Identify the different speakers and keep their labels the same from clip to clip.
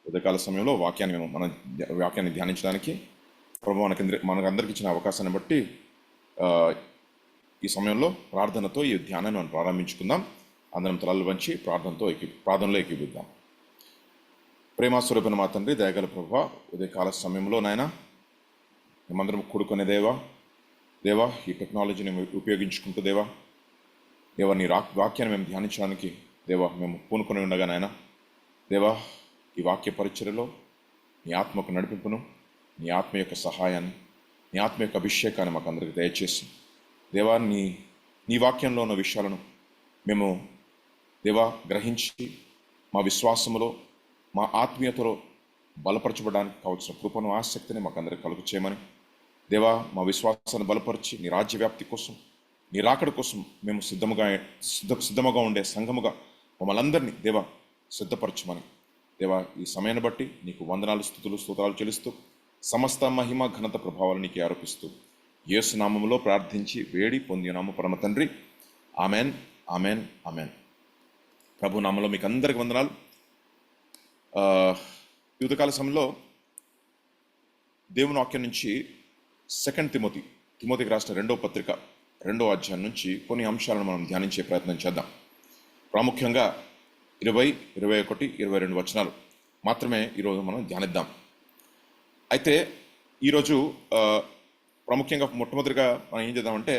Speaker 1: ఉదయకాల సమయంలో వాక్యాన్ని ధ్యానించడానికి ప్రభు మనకందరికి ఇచ్చిన అవకాశాన్ని బట్టి ఈ సమయంలో ప్రార్థనతో ఈ ధ్యానాన్ని మనం ప్రారంభించుకుందాం. అందరం తలలు వంచి ప్రార్థనలో ఏకీభవిద్దాం. ప్రేమాస్వరూపణ మా తండ్రి, దయగల ప్రభువా, ఉదయకాల సమయంలో నాయన మేమందరం కూడుకునే దేవా ఈ టెక్నాలజీని ఉపయోగించుకుంటూ దేవా నీ వాక్యాన్ని మేము ధ్యానించడానికి దేవా మేము పూనుకొని ఉండగా నాయన దేవా ఈ వాక్య పరిచర్యలో నీ ఆత్మకు నడిపింపును, నీ ఆత్మ యొక్క సహాయాన్ని, నీ ఆత్మ యొక్క అభిషేకాన్ని మాకు అందరికి దయచేసి దేవా నీ వాక్యంలో ఉన్న విషయాలను మేము దేవా గ్రహించి మా విశ్వాసములో మా ఆత్మీయతలో బలపరచబడడానికి కావాల్సిన కృపను ఆసక్తిని మాకు అందరికి కలుగు చేయమని దేవా మా విశ్వాసాన్ని బలపరిచి నీ రాజ్య వ్యాప్తి కోసం నీ రాకడ కోసం మేము సిద్ధముగా ఉండే సంఘముగా మమ్మల్ని అందరినీ దేవా సిద్ధపరచమని దేవా ఈ సమయాన్ని బట్టి నీకు వందనాలు, స్తుతులు, స్తోత్రాలు చెల్లిస్తూ సమస్త మహిమ ఘనత ప్రభావాలు నీకు ఆరోపిస్తూ యేసు నామములో ప్రార్థించి వేడి పొందినాము పరమ తండ్రి. Amen, amen, amen. ప్రభు నామంలో మీకు అందరికి వందనాలు. యువతకాల సమయంలో దేవుని వాక్యం నుంచి 2 తిమోతికి రాసిన 2వ పత్రిక 2వ అధ్యాయం నుంచి కొన్ని అంశాలను మనం ధ్యానించే ప్రయత్నం చేద్దాం. ప్రాముఖ్యంగా 20, 21, 22 వచనాలు మాత్రమే ఈరోజు మనం ధ్యానిద్దాం. అయితే ఈరోజు ప్రాముఖ్యంగా మొట్టమొదటిగా మనం ఏం చేద్దామంటే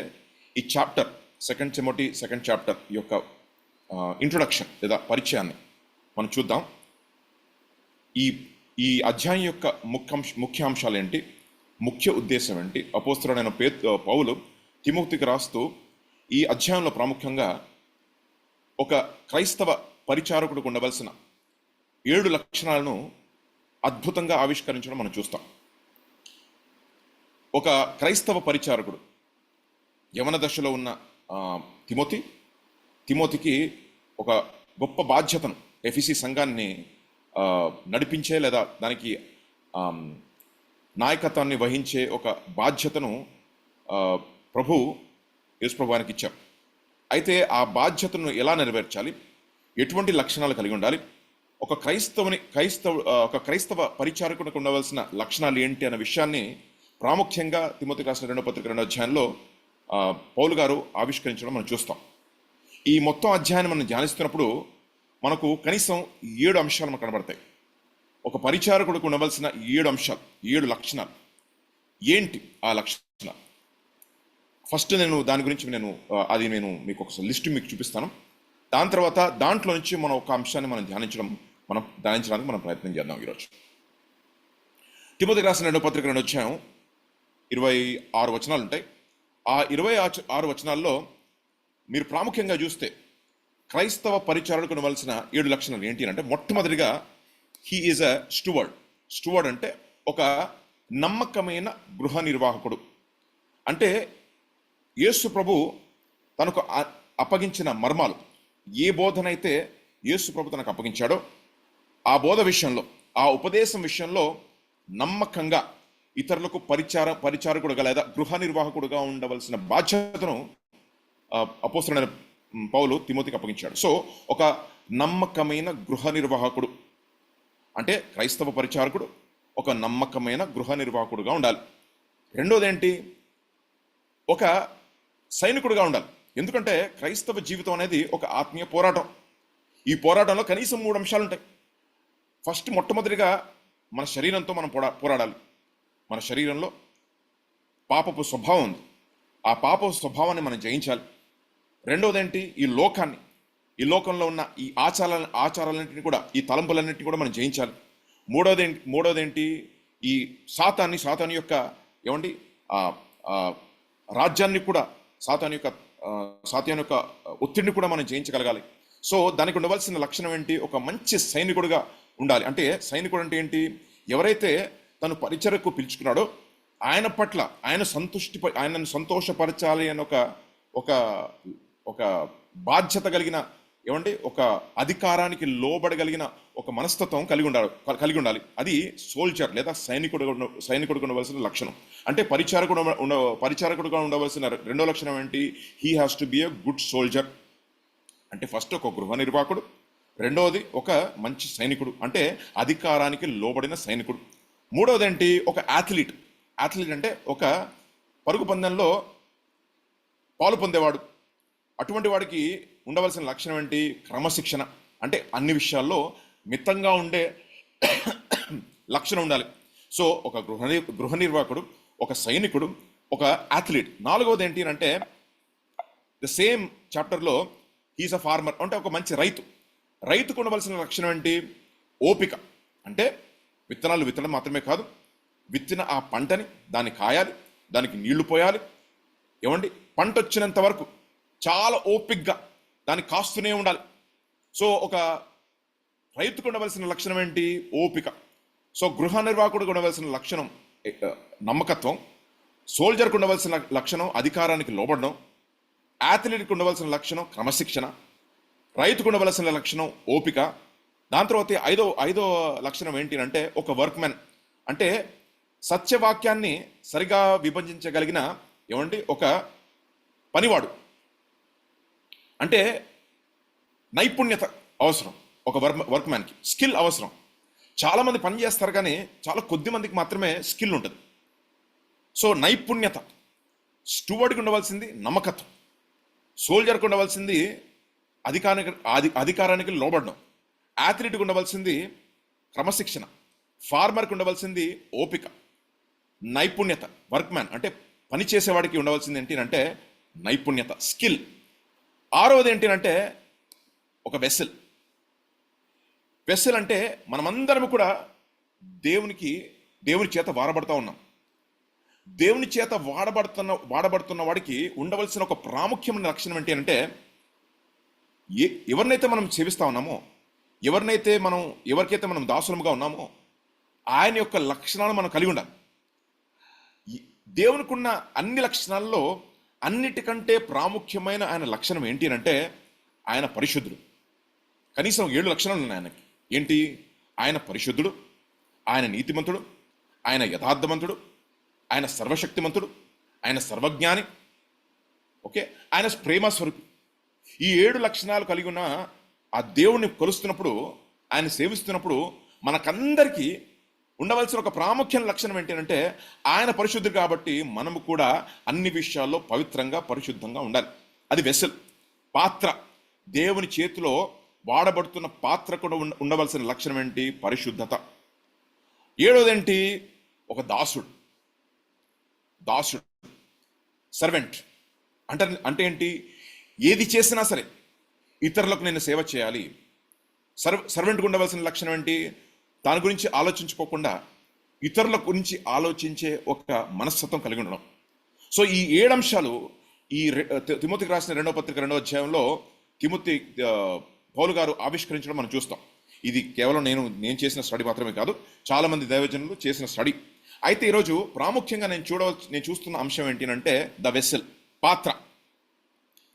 Speaker 1: ఈ చాప్టర్ 2 తిమోతి 2nd చాప్టర్ యొక్క ఇంట్రొడక్షన్ లేదా పరిచయాన్ని మనం చూద్దాం. ఈ అధ్యాయం యొక్క ముఖ్యాంశాలు ఏంటి, ముఖ్య ఉద్దేశం ఏంటి, అపోస్తలుడైన పౌలు తిమోతికి రాస్తూ ఈ అధ్యాయంలో ప్రాముఖ్యంగా ఒక క్రైస్తవ పరిచారకుడికి ఉండవలసిన 7 లక్షణాలను అద్భుతంగా ఆవిష్కరించడం మనం చూస్తాం. ఒక క్రైస్తవ పరిచారకుడు యవన దశలో ఉన్న తిమోతికి ఒక గొప్ప బాధ్యతను, ఎఫెసీ సంఘాన్ని నడిపించే లేదా దానికి నాయకత్వాన్ని వహించే ఒక బాధ్యతను యేసు ఆయనకి ఇచ్చాం. అయితే ఆ బాధ్యతను ఎలా నెరవేర్చాలి, ఎటువంటి లక్షణాలు కలిగి ఉండాలి, ఒక క్రైస్తవ పరిచారకునికి ఉండవలసిన లక్షణాలు ఏంటి అనే విషయాన్ని ప్రాముఖ్యంగా తిమోతికి రాసిన 2వ పత్రిక 2వ అధ్యాయంలో పౌలు గారు ఆవిష్కరించడం మనం చూస్తాం. ఈ మొత్తం అధ్యాయాన్ని మనం ధ్యానిస్తున్నప్పుడు మనకు కనీసం 7 అంశాలు మనకు కనబడతాయి. ఒక పరిచారకుడికి ఉండవలసిన 7 అంశాలు, 7 లక్షణాలు ఏంటి ఆ లక్షణాలు. ఫస్ట్ దాని గురించి నేను మీకు ఒక లిస్ట్ మీకు చూపిస్తాను. దాని తర్వాత దాంట్లో నుంచి మనం ఒక అంశాన్ని మనం ధ్యానించడానికి మనం ప్రయత్నం చేద్దాం. ఈరోజు తిమోతికి రాసిన 2వ పత్రిక 2వ అధ్యాయం 26 వచనాలు ఉంటాయి. ఆ 26 వచనాల్లో మీరు ప్రాముఖ్యంగా చూస్తే క్రైస్తవ పరిచారకునికి ఉండవలసిన 7 లక్షణాలు ఏంటి అంటే, మొట్టమొదటిగా హీ ఈజ్ అ స్టూవర్డ్ అంటే ఒక నమ్మకమైన గృహ నిర్వాహకుడు. అంటే యేసు ప్రభు తనకు అప్పగించిన మర్మాలు, ఏ బోధనైతే యేసు ప్రభు తనకు అప్పగించాడో ఆ బోధ విషయంలో, ఆ ఉపదేశం విషయంలో నమ్మకంగా ఇతరులకు పరిచారకుడుగా లేదా గృహ నిర్వాహకుడుగా ఉండవలసిన బాధ్యతను అపోస్తలుడైన పౌలు తిమోతికి అప్పగించాడు. సో ఒక నమ్మకమైన గృహ నిర్వాహకుడు అంటే క్రైస్తవ పరిచారకుడు ఒక నమ్మకమైన గృహ నిర్వాహకుడుగా ఉండాలి. రెండోది ఏంటి, ఒక సైనికుడుగా ఉండాలి. ఎందుకంటే క్రైస్తవ జీవితం అనేది ఒక ఆత్మీయ పోరాటం. ఈ పోరాటంలో కనీసం 3 అంశాలు ఉంటాయి. మొట్టమొదటిగా మన శరీరంతో మనం పోరాడాలి. మన శరీరంలో పాపపు స్వభావం ఉంది. ఆ పాపపు స్వభావాన్ని మనం జయించాలి. రెండోది ఏంటి, ఈ లోకంలో ఉన్న ఈ ఆచారాలన్నింటినీ కూడా, ఈ తలంపులన్నింటినీ కూడా మనం జయించాలి. మూడోది ఏంటి, ఈ సాతాను యొక్క రాజ్యాన్ని కూడా, సాతాను యొక్క ఒత్తిడిని కూడా మనం జయించగలగాలి. సో దానికి ఉండవలసిన లక్షణం ఏంటి, ఒక మంచి సైనికుడుగా ఉండాలి. అంటే సైనికుడు అంటే ఏంటి, ఎవరైతే తను పరిచర్యకు పిలుచుకున్నాడో ఆయన పట్ల ఆయనను సంతోషపరచాలి అని ఒక బాధ్యత కలిగిన ఒక అధికారానికి లోబడగలిగిన ఒక మనస్తత్వం కలిగి ఉండాలి. అది సోల్జర్ లేదా సైనికుడుగా ఉండవలసిన లక్షణం. అంటే పరిచారకుడుగా ఉండవలసిన రెండో లక్షణం ఏంటి, he has to be a good soldier. అంటే ఫస్ట్ ఒక గృహ నిర్వాహకుడు, రెండవది ఒక మంచి సైనికుడు, అంటే అధికారానికి లోబడిన సైనికుడు. మూడవది ఏంటి, ఒక అథ్లీట్. అథ్లీట్ అంటే ఒక పరుగు పందెంలో పాలు పొందేవాడు. అటువంటి వాడికి ఉండవలసిన లక్షణం ఏంటి, క్రమశిక్షణ. అంటే అన్ని విషయాల్లో మితంగా ఉండే లక్షణం ఉండాలి. సో ఒక గృహ నిర్వాహకుడు, ఒక సైనికుడు, ఒక అథ్లీట్. నాలుగవది ఏంటి అంటే ద సేమ్ చాప్టర్లో హీస్ అ ఫార్మర్, అంటే ఒక మంచి రైతు. రైతుకు ఉండవలసిన లక్షణం ఏంటి, ఓపిక. అంటే విత్తనాలు విత్తనం మాత్రమే కాదు, విత్తిన ఆ పంటని దాన్ని కాయాలి, దానికి నీళ్లు పోయాలి. ఏమండి, పంట వచ్చినంత వరకు చాలా ఓపికగా దాన్ని కాస్తూనే ఉండాలి. సో ఒక రైతుకు ఉండవలసిన లక్షణం ఏంటి, ఓపిక. సో గృహ నిర్వాహకుడికి ఉండవలసిన లక్షణం నమ్మకత్వం. సోల్జర్కి ఉండవలసిన లక్షణం అధికారానికి లోబడడం. అథ్లీట్కి ఉండవలసిన లక్షణం క్రమశిక్షణ. రైతుకు ఉండవలసిన లక్షణం ఓపిక. దాని తర్వాత ఐదో లక్షణం ఏంటి అంటే ఒక వర్క్మెన్, అంటే సత్యవాక్యాన్ని సరిగా విభజించగలిగిన ఏమండి ఒక పనివాడు. అంటే నైపుణ్యత అవసరం ఒక వర్క్మ్యాన్కి, స్కిల్ అవసరం. చాలామంది పని చేస్తారు కానీ చాలా కొద్ది మందికి మాత్రమే స్కిల్ ఉంటుంది. సో నైపుణ్యత. స్టూవర్డ్కి ఉండవలసింది నమ్మకత్వం. సోల్జర్కి ఉండవలసింది అధికారానికి లోబడడం. అథ్లీట్కి ఉండవలసింది క్రమశిక్షణ. ఫార్మర్కి ఉండవలసింది ఓపిక, నైపుణ్యత. వర్క్మ్యాన్ అంటే పని చేసేవాడికి ఉండవలసింది ఏంటి అంటే నైపుణ్యత, స్కిల్. ఆరవది ఏంటి అంటే ఒక వెస్సెల్. వెస్సెల్ అంటే మనమందరం కూడా దేవుని చేత వాడబడతా ఉన్నాం. దేవుని చేత వాడబడుతున్న వాడికి ఉండవలసిన ఒక ప్రాముఖ్యమైన లక్షణం ఏంటి అంటే ఎవరినైతే మనం సేవిస్తా ఉన్నామో, ఎవరికైతే మనం దాసులముగా ఉన్నామో ఆయన యొక్క లక్షణాలు మనం కలిగి ఉండాలి. దేవునికి ఉన్న అన్ని లక్షణాల్లో అన్నిటికంటే ప్రాముఖ్యమైన ఆయన లక్షణం ఏంటి అంటే ఆయన పరిశుద్ధుడు. కనీసం 7 లక్షణాలు ఉన్నాయి ఆయనకి. ఏంటి, ఆయన పరిశుద్ధుడు, ఆయన నీతిమంతుడు, ఆయన యథార్థవంతుడు, ఆయన సర్వశక్తిమంతుడు, ఆయన సర్వజ్ఞాని, ఓకే, ఆయన ప్రేమ స్వరూపి. ఈ 7 లక్షణాలు కలిగి ఉన్న ఆ దేవుణ్ణి కొలుస్తున్నప్పుడు, ఆయన సేవిస్తున్నప్పుడు మనకందరికీ ఉండవలసిన ఒక ప్రాముఖ్యమైన లక్షణం ఏంటంటే ఆయన పరిశుద్ధుడు కాబట్టి మనము కూడా అన్ని విషయాల్లో పవిత్రంగా పరిశుద్ధంగా ఉండాలి. అది వెసల్, పాత్ర. దేవుని చేతిలో వాడబడుతున్న పాత్ర కూడా ఉండవలసిన లక్షణం ఏంటి, పరిశుద్ధత. ఏడోది ఏంటి, ఒక దాసుడు. సర్వెంట్ అంటే ఏంటి, ఏది చేసినా సరే ఇతరులకు నేను సేవ చేయాలి. సర్వెంట్కి ఉండవలసిన లక్షణం ఏంటి, దాని గురించి ఆలోచించుకోకుండా ఇతరుల గురించి ఆలోచించే ఒక మనస్తత్వం కలిగి ఉండడం. సో ఈ 7 అంశాలు ఈ తిమోతికి రాసిన 2వ పత్రిక 2వ అధ్యాయంలో పౌలు గారు ఆవిష్కరించడం మనం చూస్తాం. ఇది కేవలం నేను చేసిన స్టడీ మాత్రమే కాదు, చాలా మంది దైవజనులు చేసిన స్టడీ. అయితే ఈరోజు ప్రాముఖ్యంగా నేను చూస్తున్న అంశం ఏంటి అంటే ద వెస్సెల్,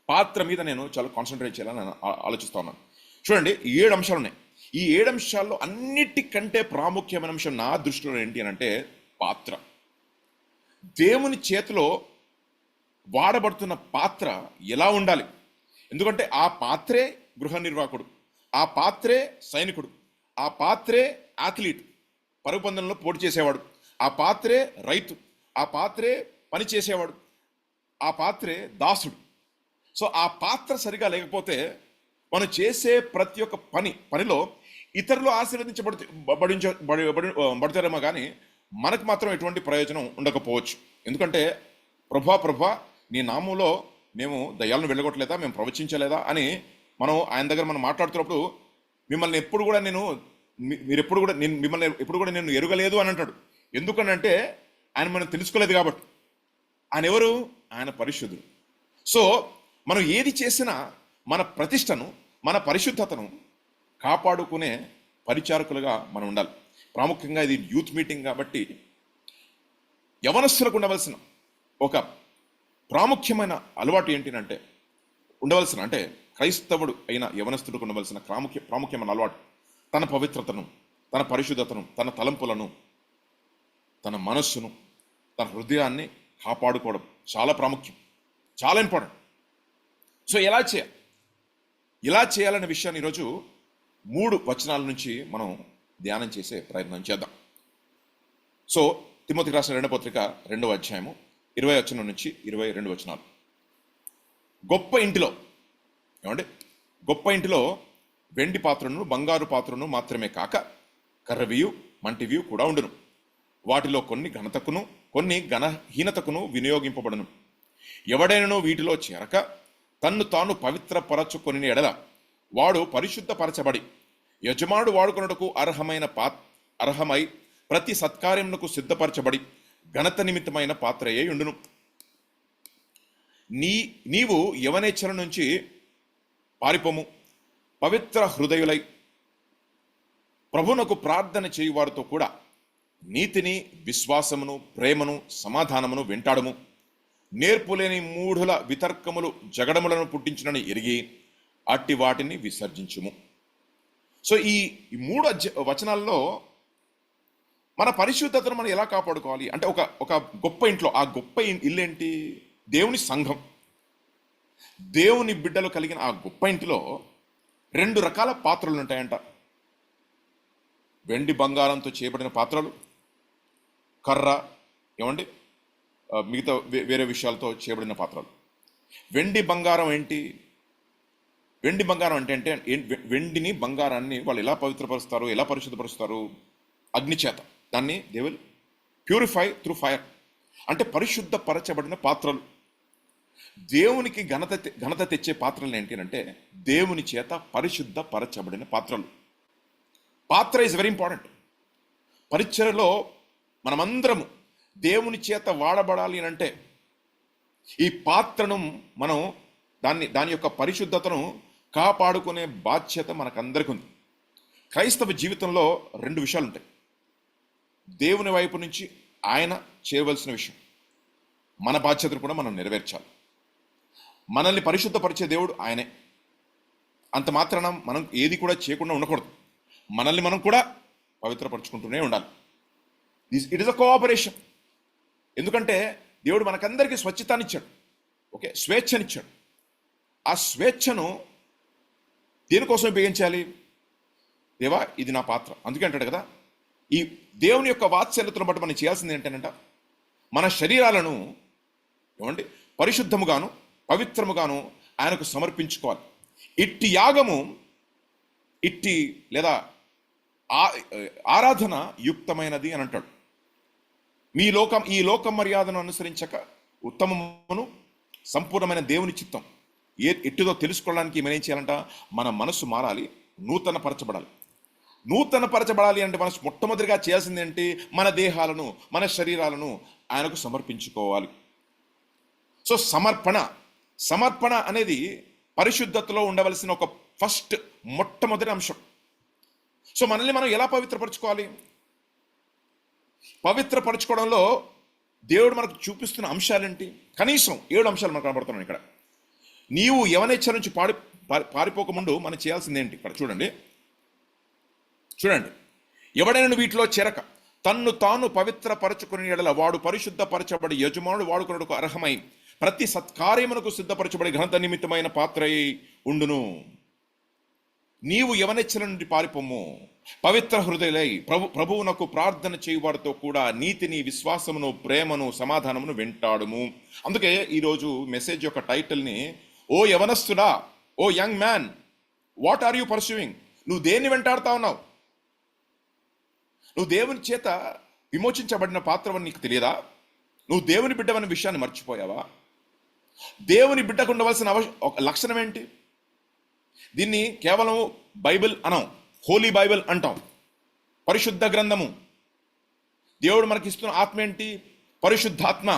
Speaker 1: పాత్ర మీద నేను చాలా కాన్సన్ట్రేట్ చేయాలని నేను ఆలోచిస్తా ఉన్నాను. చూడండి, 7 అంశాలు ఉన్నాయి. ఈ 7 అంశాల్లో అన్నిటికంటే ప్రాముఖ్యమైన అంశం నా దృష్టిలో ఏంటి అని అంటే పాత్ర. దేవుని చేతిలో వాడబడుతున్న పాత్ర ఎలా ఉండాలి? ఎందుకంటే ఆ పాత్రే గృహ నిర్వాహకుడు, ఆ పాత్రే సైనికుడు, ఆ పాత్రే అథ్లీట్, పరుగు పందెంలో పోటీ చేసేవాడు, ఆ పాత్రే రైతు, ఆ పాత్రే పని చేసేవాడు, ఆ పాత్రే దాసుడు. సో ఆ పాత్ర సరిగా లేకపోతే మనం చేసే ప్రతి ఒక్క పనిలో ఇతరులు బడతారేమో కానీ మనకు మాత్రం ఎటువంటి ప్రయోజనం ఉండకపోవచ్చు. ఎందుకంటే ప్రభా నీ నామంలో మేము దయ్యాలను వెళ్ళగొట్టలేదా, మేము ప్రవచించలేదా అని ఆయన దగ్గర మనం మాట్లాడుతున్నప్పుడు మిమ్మల్ని ఎప్పుడు కూడా నేను ఎరుగలేదు అని అంటాడు. ఎందుకనంటే ఆయన మనం తెలుసుకోలేదు కాబట్టి. ఆయన ఎవరు? ఆయన పరిశుద్ధుడు. సో మనం ఏది చేసినా మన ప్రతిష్టను, మన పరిశుద్ధతను కాపాడుకునే పరిచారకులుగా మనం ఉండాలి. ప్రాముఖ్యంగా ఇది యూత్ మీటింగ్ కాబట్టి యవనస్తులకు ఉండవలసిన ఒక ప్రాముఖ్యమైన అలవాటు ఏంటినంటే అంటే క్రైస్తవుడు అయిన యవనస్తుడికి ఉండవలసిన ప్రాముఖ్యమైన అలవాటు తన పవిత్రతను, తన పరిశుద్ధతను, తన తలంపులను, తన మనస్సును, తన హృదయాన్ని కాపాడుకోవడం చాలా ప్రాముఖ్యం, చాలా ఇంపార్టెంట్. సో ఎలా చేయాలనే విషయాన్ని ఈరోజు 3 వచనాల నుంచి మనం ధ్యానం చేసే ప్రయత్నం చేద్దాం. సో తిమోతికి రాసిన 2వ పత్రిక 2వ అధ్యాయము 20 వచనం నుంచి 22 వచనాలు. గొప్ప ఇంటిలో ఏమండి, గొప్ప ఇంటిలో వెండి పాత్రను బంగారు పాత్రను మాత్రమే కాక కర్రవియు మంటివియు కూడా ఉండును. వాటిలో కొన్ని ఘనతకును కొన్ని ఘనహీనతకును వినియోగింపబడును. ఎవడైనను వీటిలో చేరక తన్ను తాను పవిత్రపరచుకొని ఎడల వాడు పరిశుద్ధపరచబడి యజమానుడు వాడుకొనుటకు అర్హమై ప్రతి సత్కార్యమునకు సిద్ధపరచబడి ఘనత నిమిత్తమైన పాత్రయే ఉండును. నీవు యవనేచ్ఛల నుంచి పారిపోము. పవిత్ర హృదయులై ప్రభునకు ప్రార్థన చేయువారితో కూడా నీతిని, విశ్వాసమును, ప్రేమను, సమాధానమును వెంటాడము. నేర్పులేని మూఢుల వితర్కములు జగడములను పుట్టించునని ఎరిగి అట్టి వాటిని విసర్జించుము. సో ఈ 3 వచనాల్లో మన పరిశుద్ధతను మనం ఎలా కాపాడుకోవాలి అంటే, ఒక గొప్ప ఇంట్లో, ఆ గొప్ప ఇల్లేంటి? దేవుని సంఘం. దేవుని బిడ్డలు కలిగిన ఆ గొప్ప ఇంటిలో 2 రకాల పాత్రలు ఉంటాయంట. వెండి బంగారంతో చేయబడిన పాత్రలు, కర్ర, ఏమండి మిగతా వేరే విషయాలతో చేయబడిన పాత్రలు. వెండి బంగారం ఏంటి? వెండి బంగారం అంటే వెండిని, బంగారాన్ని వాళ్ళు ఎలా పవిత్రపరుస్తారు, ఎలా పరిశుద్ధపరుస్తారు? అగ్ని చేత. దాన్ని they will purify through fire. అంటే పరిశుద్ధపరచబడిన పాత్రలు. దేవునికి ఘనత తెచ్చే పాత్రలు ఏంటి అంటే దేవుని చేత పరిశుద్ధపరచబడిన పాత్రలు. పాత్ర ఈజ్ వెరీ ఇంపార్టెంట్. పరిచర్యలో మనమందరము దేవుని చేత వాడబడాలి అంటే ఈ పాత్రను మనం దాని యొక్క పరిశుద్ధతను కాపాడుకునే బాధ్యత మనకందరికీ ఉంది. క్రైస్తవ జీవితంలో 2 విషయాలు ఉంటాయి. దేవుని వైపు నుంచి ఆయన చేయవలసిన విషయం, మన బాధ్యతను కూడా మనం నెరవేర్చాలి. మనల్ని పరిశుద్ధపరిచే దేవుడు ఆయనే. అంత మాత్రాన మనం ఏది కూడా చేయకుండా ఉండకూడదు. మనల్ని మనం కూడా పవిత్రపరచుకుంటూనే ఉండాలి. It is a cooperation. ఎందుకంటే దేవుడు మనకందరికీ స్వచ్ఛతానిచ్చాడు, ఓకే, స్వేచ్ఛనిచ్చాడు. ఆ స్వేచ్ఛను దేనికోసం ఉపయోగించాలి? దేవా, ఇది నా పాత్ర. అందుకే అంటాడు కదా, ఈ దేవుని యొక్క వాత్సల్యతను బట్టి మనం చేయాల్సింది ఏంటంట, మన శరీరాలను ఏమండి పరిశుద్ధముగాను పవిత్రముగాను ఆయనకు సమర్పించుకోవాలి. ఇట్టి యాగము, ఇట్టి లేదా ఆరాధన యుక్తమైనది అని అంటాడు. ఈ లోక మర్యాదను అనుసరించక ఉత్తమమును సంపూర్ణమైన దేవుని చిత్తం ఎట్టిదో తెలుసుకోవడానికి మనం ఏం చేయాలంట? మన మనస్సు మారాలి, నూతన పరచబడాలి అంటే మనసు మొట్టమొదటిగా చేయాల్సింది ఏంటి? మన దేహాలను, మన శరీరాలను ఆయనకు సమర్పించుకోవాలి. సో సమర్పణ అనేది పరిశుద్ధతలో ఉండవలసిన ఒక మొట్టమొదటి అంశం. సో మనల్ని మనం ఎలా పవిత్రపరచుకోవాలి? పవిత్రపరచుకోవడంలో దేవుడు మనకు చూపిస్తున్న అంశాలేంటి? కనీసం 7 అంశాలు మనకు కనబడుతున్నాయి ఇక్కడ. నీవు యవనేచ్ఛ నుంచి పారిపోకముందు మనం చేయాల్సింది ఏంటి? ఇక్కడ చూడండి. ఎవడైనా వీటిలో చేరక తన్ను తాను పవిత్రపరచుకుని ఎడల వాడు పరిశుద్ధపరచబడి యజమానుడు వాడుకొనుటకు అర్హమై ప్రతి సత్కార్యమునకు సిద్ధపరచబడి ఘనత నిమిత్తమైన పాత్రై ఉండును. నీవు యవనేచ్ఛల నుండి పారిపోము. పవిత్ర హృదయులై ప్రభువునకు ప్రార్థన చేయువారితో కూడా నీతిని, విశ్వాసమును, ప్రేమను, సమాధానమును వెంటాడుము. అందుకే ఈరోజు మెసేజ్ యొక్క టైటిల్ని, ఓ యవనస్తుడా, O young man, what are you pursuing? నువ్వు దేన్ని వెంటాడుతా ఉన్నావు? నువ్వు దేవుని చేత విమోచించబడిన పాత్రవని నీకు తెలియదా? నువ్వు దేవుని బిడ్డవన్న విషయాన్ని మర్చిపోయావా? దేవుని బిడ్డకు ఉండవలసిన లక్షణం ఏంటి? దీన్ని కేవలం బైబిల్ అనం, హోలీ బైబిల్ అంటాం, పరిశుద్ధ గ్రంథము. దేవుడు మనకిస్తున్న ఆత్మ ఏంటి? పరిశుద్ధాత్మ.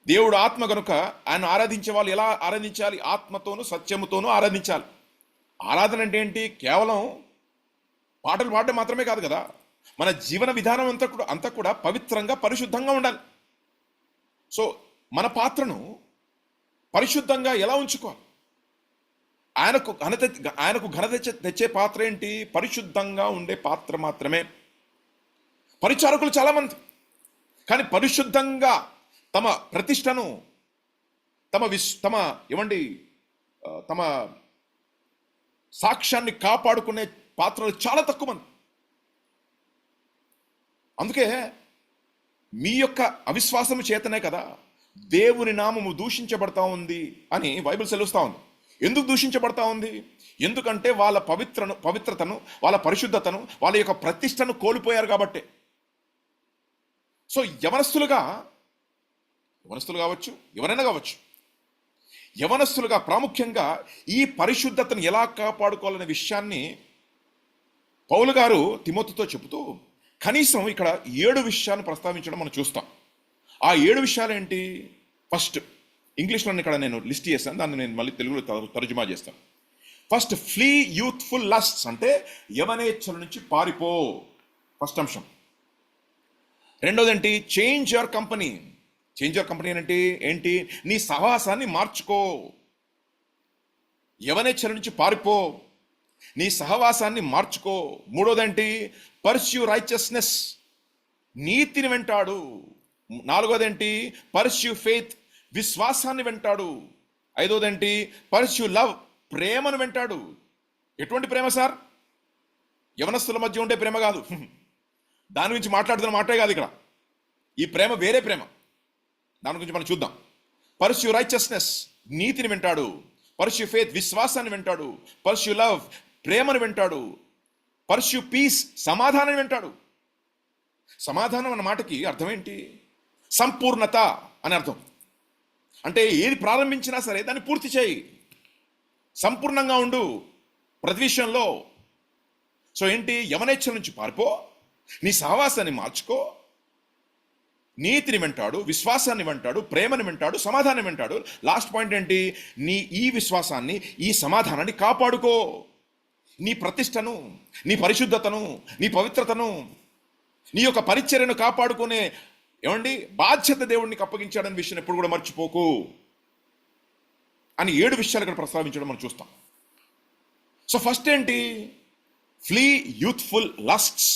Speaker 1: దేవుడు ఆత్మ గనుక ఆయన ఆరాధించే వాళ్ళు ఎలా ఆరాధించాలి? ఆత్మతోనూ సత్యముతోనూ ఆరాధించాలి. ఆరాధన అంటే ఏంటి? కేవలం పాటలు పాడడం మాత్రమే కాదు కదా. మన జీవన విధానం అంతా కూడా పవిత్రంగా, పరిశుద్ధంగా ఉండాలి. సో మన పాత్రను పరిశుద్ధంగా ఎలా ఉంచుకోవాలి? ఆయనకు ఘనత తెచ్చే పాత్ర ఏంటి? పరిశుద్ధంగా ఉండే పాత్ర మాత్రమే. పరిచారకులు చాలామంది, కానీ పరిశుద్ధంగా తమ ప్రతిష్టను, తమ సాక్ష్యాన్ని కాపాడుకునే పాత్రలు చాలా తక్కువ మంది. అందుకే మీ యొక్క అవిశ్వాసము చేతనే కదా దేవుని నామము దూషించబడతా ఉంది అని బైబిల్ సెలవుస్తా ఉంది. ఎందుకు దూషించబడతా ఉంది? ఎందుకంటే వాళ్ళ పవిత్రతను, వాళ్ళ పరిశుద్ధతను, వాళ్ళ యొక్క ప్రతిష్టను కోల్పోయారు కాబట్టి. సో యవనస్తులు కావచ్చు, ఎవరైనా కావచ్చు, యవనస్తులుగా ప్రాముఖ్యంగా ఈ పరిశుద్ధతను ఎలా కాపాడుకోవాలనే విషయాన్ని పౌలు గారు తిమోతితో చెబుతూ కనీసం ఇక్కడ 7 విషయాలను ప్రస్తావించడం మనం చూస్తాం. ఆ 7 విషయాలు ఏంటి? ఫస్ట్, ఇంగ్లీష్లో ఇక్కడ నేను లిస్ట్ చేస్తాను, దాన్ని నేను మళ్ళీ తెలుగులో తర్జుమా చేస్తాను. ఫస్ట్, ఫ్లీ యూత్ఫుల్ లస్ట్స్, అంటే యవనేచ్ఛల నుంచి పారిపో, ఫస్ట్ అంశం. రెండోది ఏంటి? Change your company. Change your company అంటే ఏంటి? నీ సహవాసాన్ని మార్చుకో. యవనేచ్ఛల నుంచి పారిపో, నీ సహవాసాన్ని మార్చుకో. మూడోదేంటి? పర్స్యూ రైచియస్నెస్, నీతిని వెంటాడు. నాలుగోదేంటి? పర్స్యూ ఫెయిత్, విశ్వాసాన్ని వెంటాడు. ఐదోదేంటి? పర్స్యూ లవ్, ప్రేమను వెంటాడు. ఎటువంటి ప్రేమ సార్? యవనస్తుల మధ్య ఉండే ప్రేమ కాదు, దాని గురించి మాట్లాడుతున్న మాటే కాదు ఇక్కడ. ఈ ప్రేమ వేరే ప్రేమ, దాని గురించి మనం చూద్దాం. పర్స్యూ రైచియస్నెస్, నీతిని వెంటాడు. పర్స్యూ ఫెయిత్, విశ్వాసాన్ని వెంటాడు. పర్స్యూ లవ్, ప్రేమను వెంటాడు. పర్స్యూ పీస్, సమాధానం వెంటాడు. సమాధానం అన్న మాటకి అర్థం ఏంటి? సంపూర్ణత అని అర్థం. అంటే ఏది ప్రారంభించినా సరే దాన్ని పూర్తి చేయి, సంపూర్ణంగా ఉండు ప్రతి విషయంలో. సో ఏంటి? యవనేచ్ఛల నుంచి పారిపో, నీ సహవాసాన్ని మార్చుకో, నీతిని వెంటాడు, విశ్వాసాన్ని వెంటాడు, ప్రేమని వెంటాడు, సమాధానం వెంటాడు. లాస్ట్ పాయింట్ ఏంటి? ఈ విశ్వాసాన్ని, ఈ సమాధానాన్ని కాపాడుకో. నీ ప్రతిష్టను, నీ పరిశుద్ధతను, నీ పవిత్రతను, నీ యొక్క పరిచర్యను కాపాడుకునే బాధ్యత దేవుడికి అప్పగించాడని విషయం ఎప్పుడు కూడా మర్చిపోకు అని 7 విషయాలు ఇక్కడ ప్రస్తావించడం మనం చూస్తాం. సో ఫస్ట్ ఏంటి? ఫ్లీ యూత్ఫుల్ లస్ట్స్,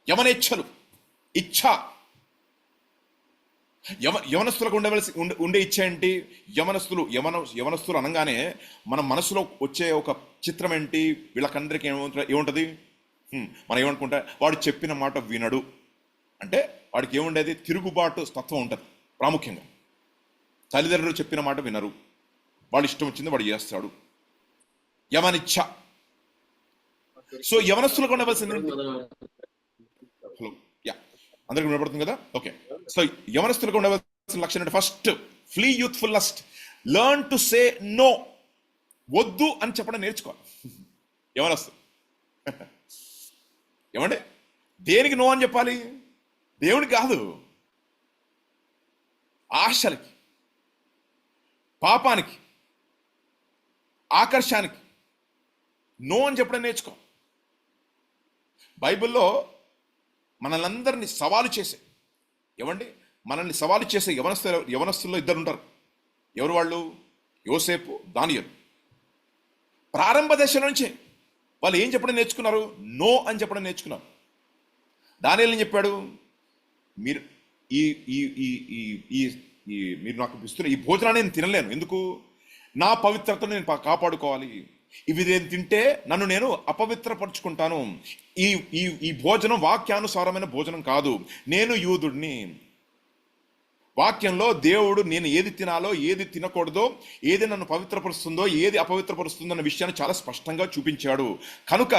Speaker 1: యవనేచ్ఛలు, ఇచ్ఛ. యవనస్తులకు ఉండే ఇచ్చ ఏంటి? యవనస్తులు అనగానే మన మనసులో వచ్చే ఒక చిత్రం ఏంటి? వీళ్ళకందరికీ ఏముంటుంది? మనం ఏమనుకుంటా, వాడు చెప్పిన మాట వినడు అంటే వాడికి ఏముండేది? తిరుగుబాటు తత్వం ఉంటుంది. ప్రాముఖ్యంగా తల్లిదండ్రులు చెప్పిన మాట వినరు, వాడు ఇష్టం వచ్చింది వాడు చేస్తాడు, యవనిచ్ఛ. సో యవనస్తులకు ఉండవలసింది హలో యా అందరికి వినపడుతుంది కదా? ఓకే. సో యవనస్తులకు ఉండవలసిన లక్షణం అంటే first, flee youthful lust, learn to say no. వద్దు అని చెప్పడం నేర్చుకోవాలి యవనస్తు. ఏమంటే దేనికి నో అని చెప్పాలి? దేవునికి కాదు, ఆశలకి, పాపానికి, ఆకర్షానికి నో అని చెప్పడం నేర్చుకో. బైబిల్లో మనల్ని అందరినీ సవాలు చేసే మనల్ని సవాలు చేసే యవనస్తుల్లో 2 ఉంటారు. ఎవరు వాళ్ళు? యోసేపు, దానియేలు. ప్రారంభ దశ నుంచే వాళ్ళు ఏం చెప్పడం నేర్చుకున్నారు? నో అని చెప్పడం నేర్చుకున్నారు. దానియేలు ఏం చెప్పాడు? మీరు మీరు నాకు ఇస్తున్న ఈ భోజనాన్ని నేను తినలేను. ఎందుకు? నా పవిత్రతను నేను కాపాడుకోవాలి. ఇవి నేను తింటే నన్ను నేను అపవిత్రపరుచుకుంటాను. ఈ భోజనం వాక్యానుసారమైన భోజనం కాదు. నేను యూదుడిని. వాక్యంలో దేవుడు నేను ఏది తినాలో, ఏది తినకూడదో, ఏది నన్ను పవిత్రపరుస్తుందో, ఏది అపవిత్రపరుస్తుందో అన్న విషయాన్ని చాలా స్పష్టంగా చూపించాడు. కనుక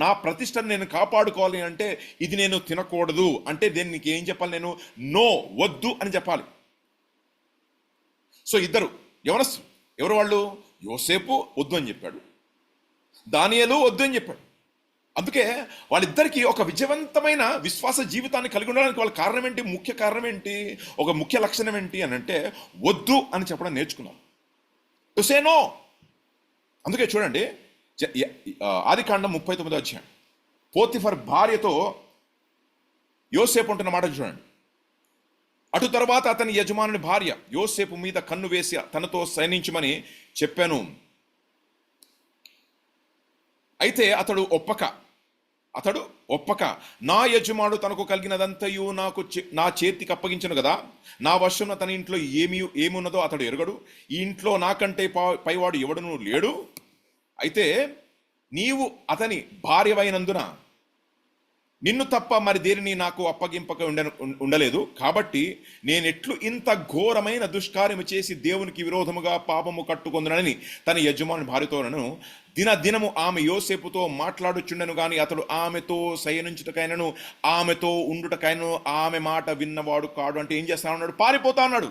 Speaker 1: నా ప్రతిష్టను నేను కాపాడుకోవాలి అంటే ఇది నేను తినకూడదు అంటే దీనికి ఏం చెప్పాలి? నేను నో, వద్దు అని చెప్పాలి. సో 2 యవనస్తులు. ఎవరు వాళ్ళు? యోసేపు వద్దు అని చెప్పాడు, దానియేలు వద్దు అని చెప్పాడు. అందుకే వాళ్ళిద్దరికీ ఒక విజయవంతమైన విశ్వాస జీవితాన్ని కలిగి ఉండడానికి వాళ్ళ కారణం ఏంటి? ముఖ్య కారణం ఏంటి? ఒక ముఖ్య లక్షణం ఏంటి అని అంటే వద్దు అని చెప్పడం నేర్చుకున్నారు. To say no. అందుకే చూడండి, ఆదికాండం 39వ అధ్యాయం పోతిఫర్ భార్యతో యోసేపు అంటున్న మాట చూడండి. అటు తర్వాత అతని యజమానుని భార్య యోసేపు మీద కన్ను వేసి తనతో శయనించమని చెప్పాను. అయితే అతడు ఒప్పక నా యజమానుడు తనకు కలిగినదంతయు నా చేతికి అప్పగించను కదా, నా వశంలో తన ఇంట్లో ఏమున్నదో అతడు ఎరగడు, ఈ ఇంట్లో నాకంటే పైవాడు ఎవడునూ లేడు అయితే నీవు అతని భార్యవైనందున నిన్ను తప్ప మరి దేనిని నాకు అప్పగింపక ఉండలేదు. కాబట్టి నేనెట్లు ఇంత ఘోరమైన దుష్కార్యము చేసి దేవునికి విరోధముగా పాపము కట్టుకొందునని తన యజమాని భార్యతోనను దినదినము ఆమె యోసేపుతో మాట్లాడుచుండెను గాని అతడు ఆమెతో శయనించుటకైనను ఆమెతో ఉండుటకైనను ఆమె మాట విన్నవాడు కాడు. అంటే ఏం చేస్తా ఉన్నాడు? పారిపోతా ఉన్నాడు.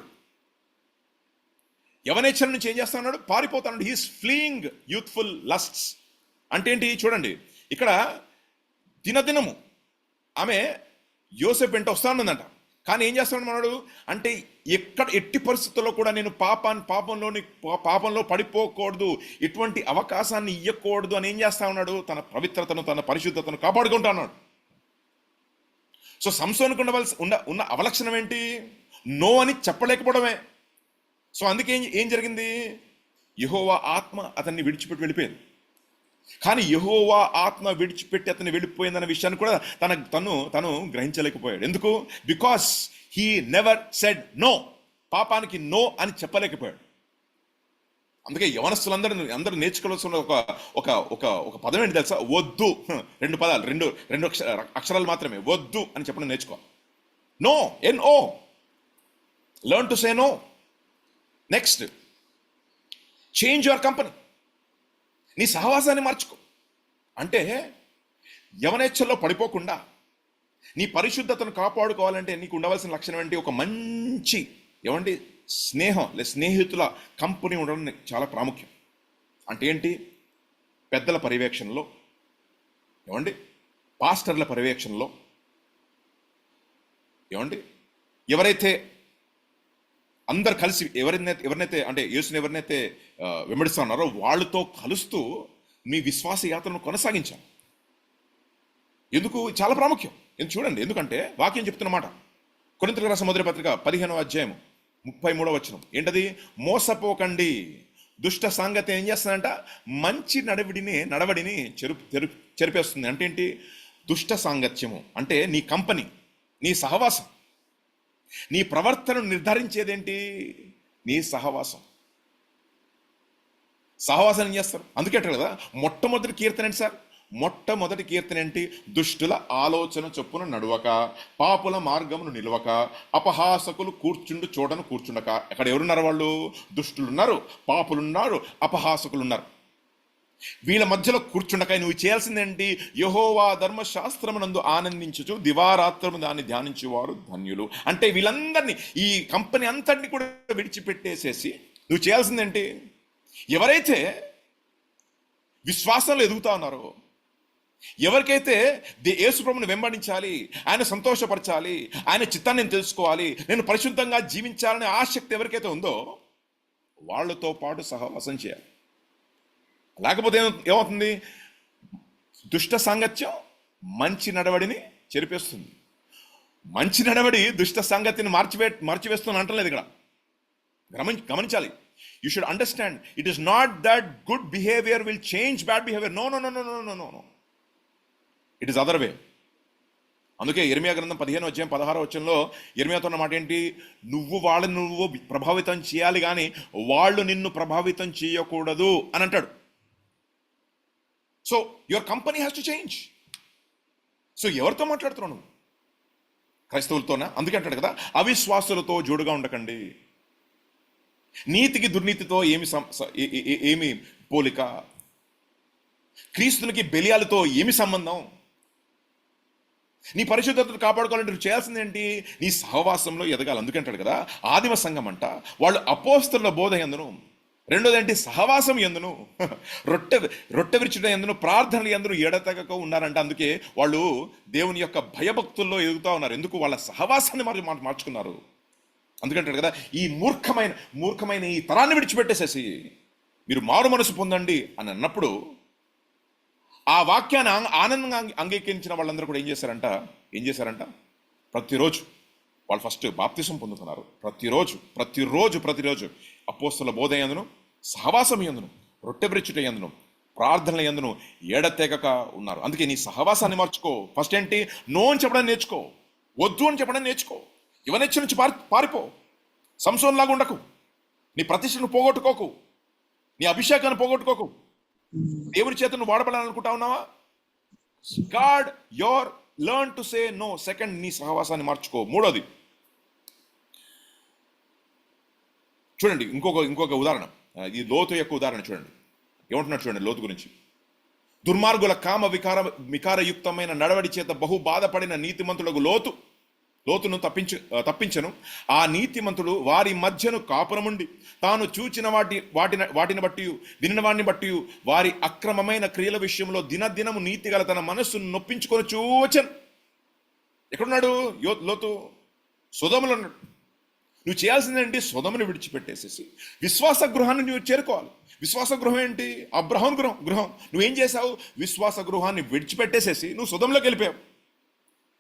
Speaker 1: యవనేచ్ఛల నుంచి ఏం చేస్తా ఉన్నాడు? పారిపోతా ఉన్నాడు. He's fleeing youthful lusts. అంటే ఏంటి చూడండి, ఇక్కడ దినదినము ఆమె యోసేపు వెంట వస్తానందంట. కానీ ఏం చేస్తాడు మనడు అంటే, ఎట్టి పరిస్థితుల్లో కూడా నేను పాపంలో పడిపోకూడదు, ఇటువంటి అవకాశాన్ని ఇవ్వకూడదు అని ఏం చేస్తా ఉన్నాడు? తన పవిత్రతను, తన పరిశుద్ధతను కాపాడుకుంటా ఉన్నాడు. సో సంసోనుకు ఉన్న అవలక్షణం ఏంటి? నో అని చెప్పలేకపోవడమే. సో అందుకే ఏం జరిగింది? యెహోవా ఆత్మ అతన్ని విడిచిపెట్టి వెళ్ళిపోయింది. కానీ యెహోవా ఆత్మ విడిచిపెట్టి అతను వెళ్ళిపోయిందన్న విషయాన్ని కూడా తను గ్రహించలేకపోయాడు. ఎందుకు? Because he never said no. పాపానికి నో అని చెప్పలేకపోయాడు. అందుకే యవనస్తులందరూ నేర్చుకోవాల్సిన ఒక పదం ఏంటి తెలుసా? వద్దు. 2 పదాలు, రెండు అక్షరాలు మాత్రమే. వద్దు అని చెప్పడం నేర్చుకో. No, NO. Learn to say no. Next, change your company. నీ సహవాసాన్ని మార్చుకో. అంటే యవనేచ్ఛల్లో పడిపోకుండా నీ పరిశుద్ధతను కాపాడుకోవాలంటే నీకు ఉండవలసిన లక్షణం ఏంటి? ఒక మంచి స్నేహం లేదా స్నేహితుల కంపెనీ ఉండడం చాలా ప్రాముఖ్యం. అంటే ఏంటి? పెద్దల పర్యవేక్షణలో, పాస్టర్ల పర్యవేక్షణలో, ఎవరైతే అందరు కలిసి ఎవరినైతే అంటే యేసుని ఎవరినైతే వెంబడిస్తా ఉన్నారో వాళ్ళతో కలుస్తూ మీ విశ్వాస యాత్రను కొనసాగించాలి. ఎందుకు? చాలా ప్రాముఖ్యం. చూడండి, ఎందుకంటే వాక్యం చెప్తున్నమాట. కొరింథీయులకు రాసిన మొదటి పత్రిక 15వ అధ్యాయం 33వ వచనం ఏంటది? మోసపోకండి, దుష్ట సాంగత్యం ఏం చేస్తుందంట? మంచి నడవడిని చెరిపేస్తుంది. అంటే ఏంటి? దుష్ట సాంగత్యము అంటే నీ కంపెనీ, నీ సహవాసం, నీ ప్రవర్తనను నిర్ధారించేదేంటి? నీ సహవాసం. ఏం చేస్తారు? అందుకే కదా మొట్టమొదటి కీర్తన ఏంటి సార్? మొట్టమొదటి కీర్తన ఏంటి? దుష్టుల ఆలోచన చొప్పున నడువక, పాపుల మార్గమును నిలవక, అపహాసకులు కూర్చుండక. అక్కడ ఎవరున్నారు? వాళ్ళు దుష్టులున్నారు, పాపులున్నారు, అపహాసకులున్నారు. వీళ్ళ మధ్యలో కూర్చుండక నువ్వు చేయాల్సిందేంటి? యెహోవా ధర్మశాస్త్రమునందు ఆనందించుచు దివారాత్రము దాన్ని ధ్యానించేవారు ధన్యులు. అంటే వీళ్ళందరినీ, ఈ కంపెనీ అంతటిని కూడా విడిచిపెట్టేసేసి నువ్వు చేయాల్సిందేంటి? ఎవరైతే విశ్వాసంలో ఎదుగుతా ఉన్నారో, ఎవరికైతే యేసు ప్రభువుని వెంబడించాలి, ఆయన సంతోషపరచాలి, ఆయన చిత్తాన్ని నేను తెలుసుకోవాలి, నేను పరిశుద్ధంగా జీవించాలనే ఆసక్తి ఎవరికైతే ఉందో వాళ్ళతో పాటు సహవాసం చేయాలి. లేకపోతే ఏమవుతుంది? దుష్ట సాంగత్యం మంచి నడవడిని చెరిపేస్తుంది. మంచి నడవడి దుష్ట సాంగత్యాన్ని మార్చివేస్తుంది అంటలేదు ఇక్కడ. గమనించాలి. You should understand, it is not that good behaviour will change bad behaviour. No no no no no no no it is other way. అందుకే ఇర్మియా గ్రంథం 15వ అధ్యాయం 16వ వచనంలో ఇర్మియాతో ఉన్న మాట ఏంటి? నువ్వు ప్రభావితం చేయాలి కానీ వాళ్ళు నిన్ను ప్రభావితం చేయకూడదు అని అంటాడు. So your company has to change. So ఎవరితో మాట్లాడుతున్నావు నువ్వు? క్రైస్తవులతోనా? అందుకే అంటాడు కదా, అవిశ్వాసులతో జోడుగా ఉండకండి. నీతికి దుర్నీతితో ఏమి పోలిక? క్రీస్తునికి బెలియాలతో ఏమి సంబంధం? నీ పరిశుద్ధతను కాపాడుకోవాలంటే నువ్వు చేయాల్సింది ఏంటి? నీ సహవాసంలో ఎదగాలి. అందుకే అంటాడు కదా, ఆదిమ సంఘం అంట వాళ్ళు అపోస్తలుల బోధ యందును, రెండోది ఏంటి? సహవాసం యందును, రొట్టె విరుచుట యందును, ప్రార్థనలు యందును ఎడతెగక ఉన్నారంట. అందుకే వాళ్ళు దేవుని యొక్క భయభక్తుల్లో ఎదుగుతూ ఉన్నారు. ఎందుకు? వాళ్ళ సహవాసాన్ని మార్చుకున్నారు. అందుకంటాడు కదా, ఈ మూర్ఖమైన ఈ తరాన్ని విడిచిపెట్టేసేసి మీరు మారు మనసు పొందండి అని అన్నప్పుడు ఆ వాక్యాన్ని ఆనందంగా అంగీకరించిన వాళ్ళందరూ కూడా ఏం చేశారంట? ప్రతిరోజు వాళ్ళు ఫస్ట్ బాప్తిసం పొందుతున్నారు. ప్రతిరోజు అపోస్తలుల బోధ యందును, సహవాసం యందును, రొట్టె విరుచుట యందును, ప్రార్థనల యందును ఎడతెగక ఉన్నారు. అందుకే నీ సహవాసాన్ని మార్చుకో. ఫస్ట్ ఏంటి? నో అని చెప్పడం నేర్చుకో, వద్దు అని చెప్పడం నేర్చుకో. యవనేచ్ఛ నుంచి పారిపో. సంసోన్ లాగా ఉండకు. నీ ప్రతిష్టను పోగొట్టుకోకు, నీ అభిషేకాన్ని పోగొట్టుకోకు. దేవుని చేత నువ్వు వాడబడాలనుకుంటా ఉన్నావా? God your learn to say no. Second, నీ సహవాసాన్ని మార్చుకో. మూడోది చూడండి, ఇంకొక ఉదాహరణ, ఈ లోతు యొక్క ఉదాహరణ చూడండి. ఏమంటున్నాడు చూడండి లోతు గురించి. దుర్మార్గుల కామ వికారయుక్తమైన నడవడి చేత బహు బాధపడిన నీతిమంతులకు లోతును తప్పించను. ఆ నీతిమంతుడు వారి మధ్యను కాపురముండి తాను చూచిన వాటిని బట్టి వినిన వాడిని బట్టి వారి అక్రమమైన క్రియల విషయంలో దినదినము నీతిగల తన మనస్సును నొప్పించుకొని చూచను. ఎక్కడున్నాడు లోతు? సొదొమలో ఉన్నాడు. నువ్వు చేయాల్సిందేంటి? సొదొమని విడిచిపెట్టేసేసి విశ్వాస గృహాన్ని నువ్వు చేరుకోవాలి. విశ్వాస గృహం ఏంటి? అబ్రహాం గృహం. నువ్వేం చేశావు? విశ్వాస గృహాన్ని విడిచిపెట్టేసేసి నువ్వు సొదొమలోకి వెళ్ళిపోయావు.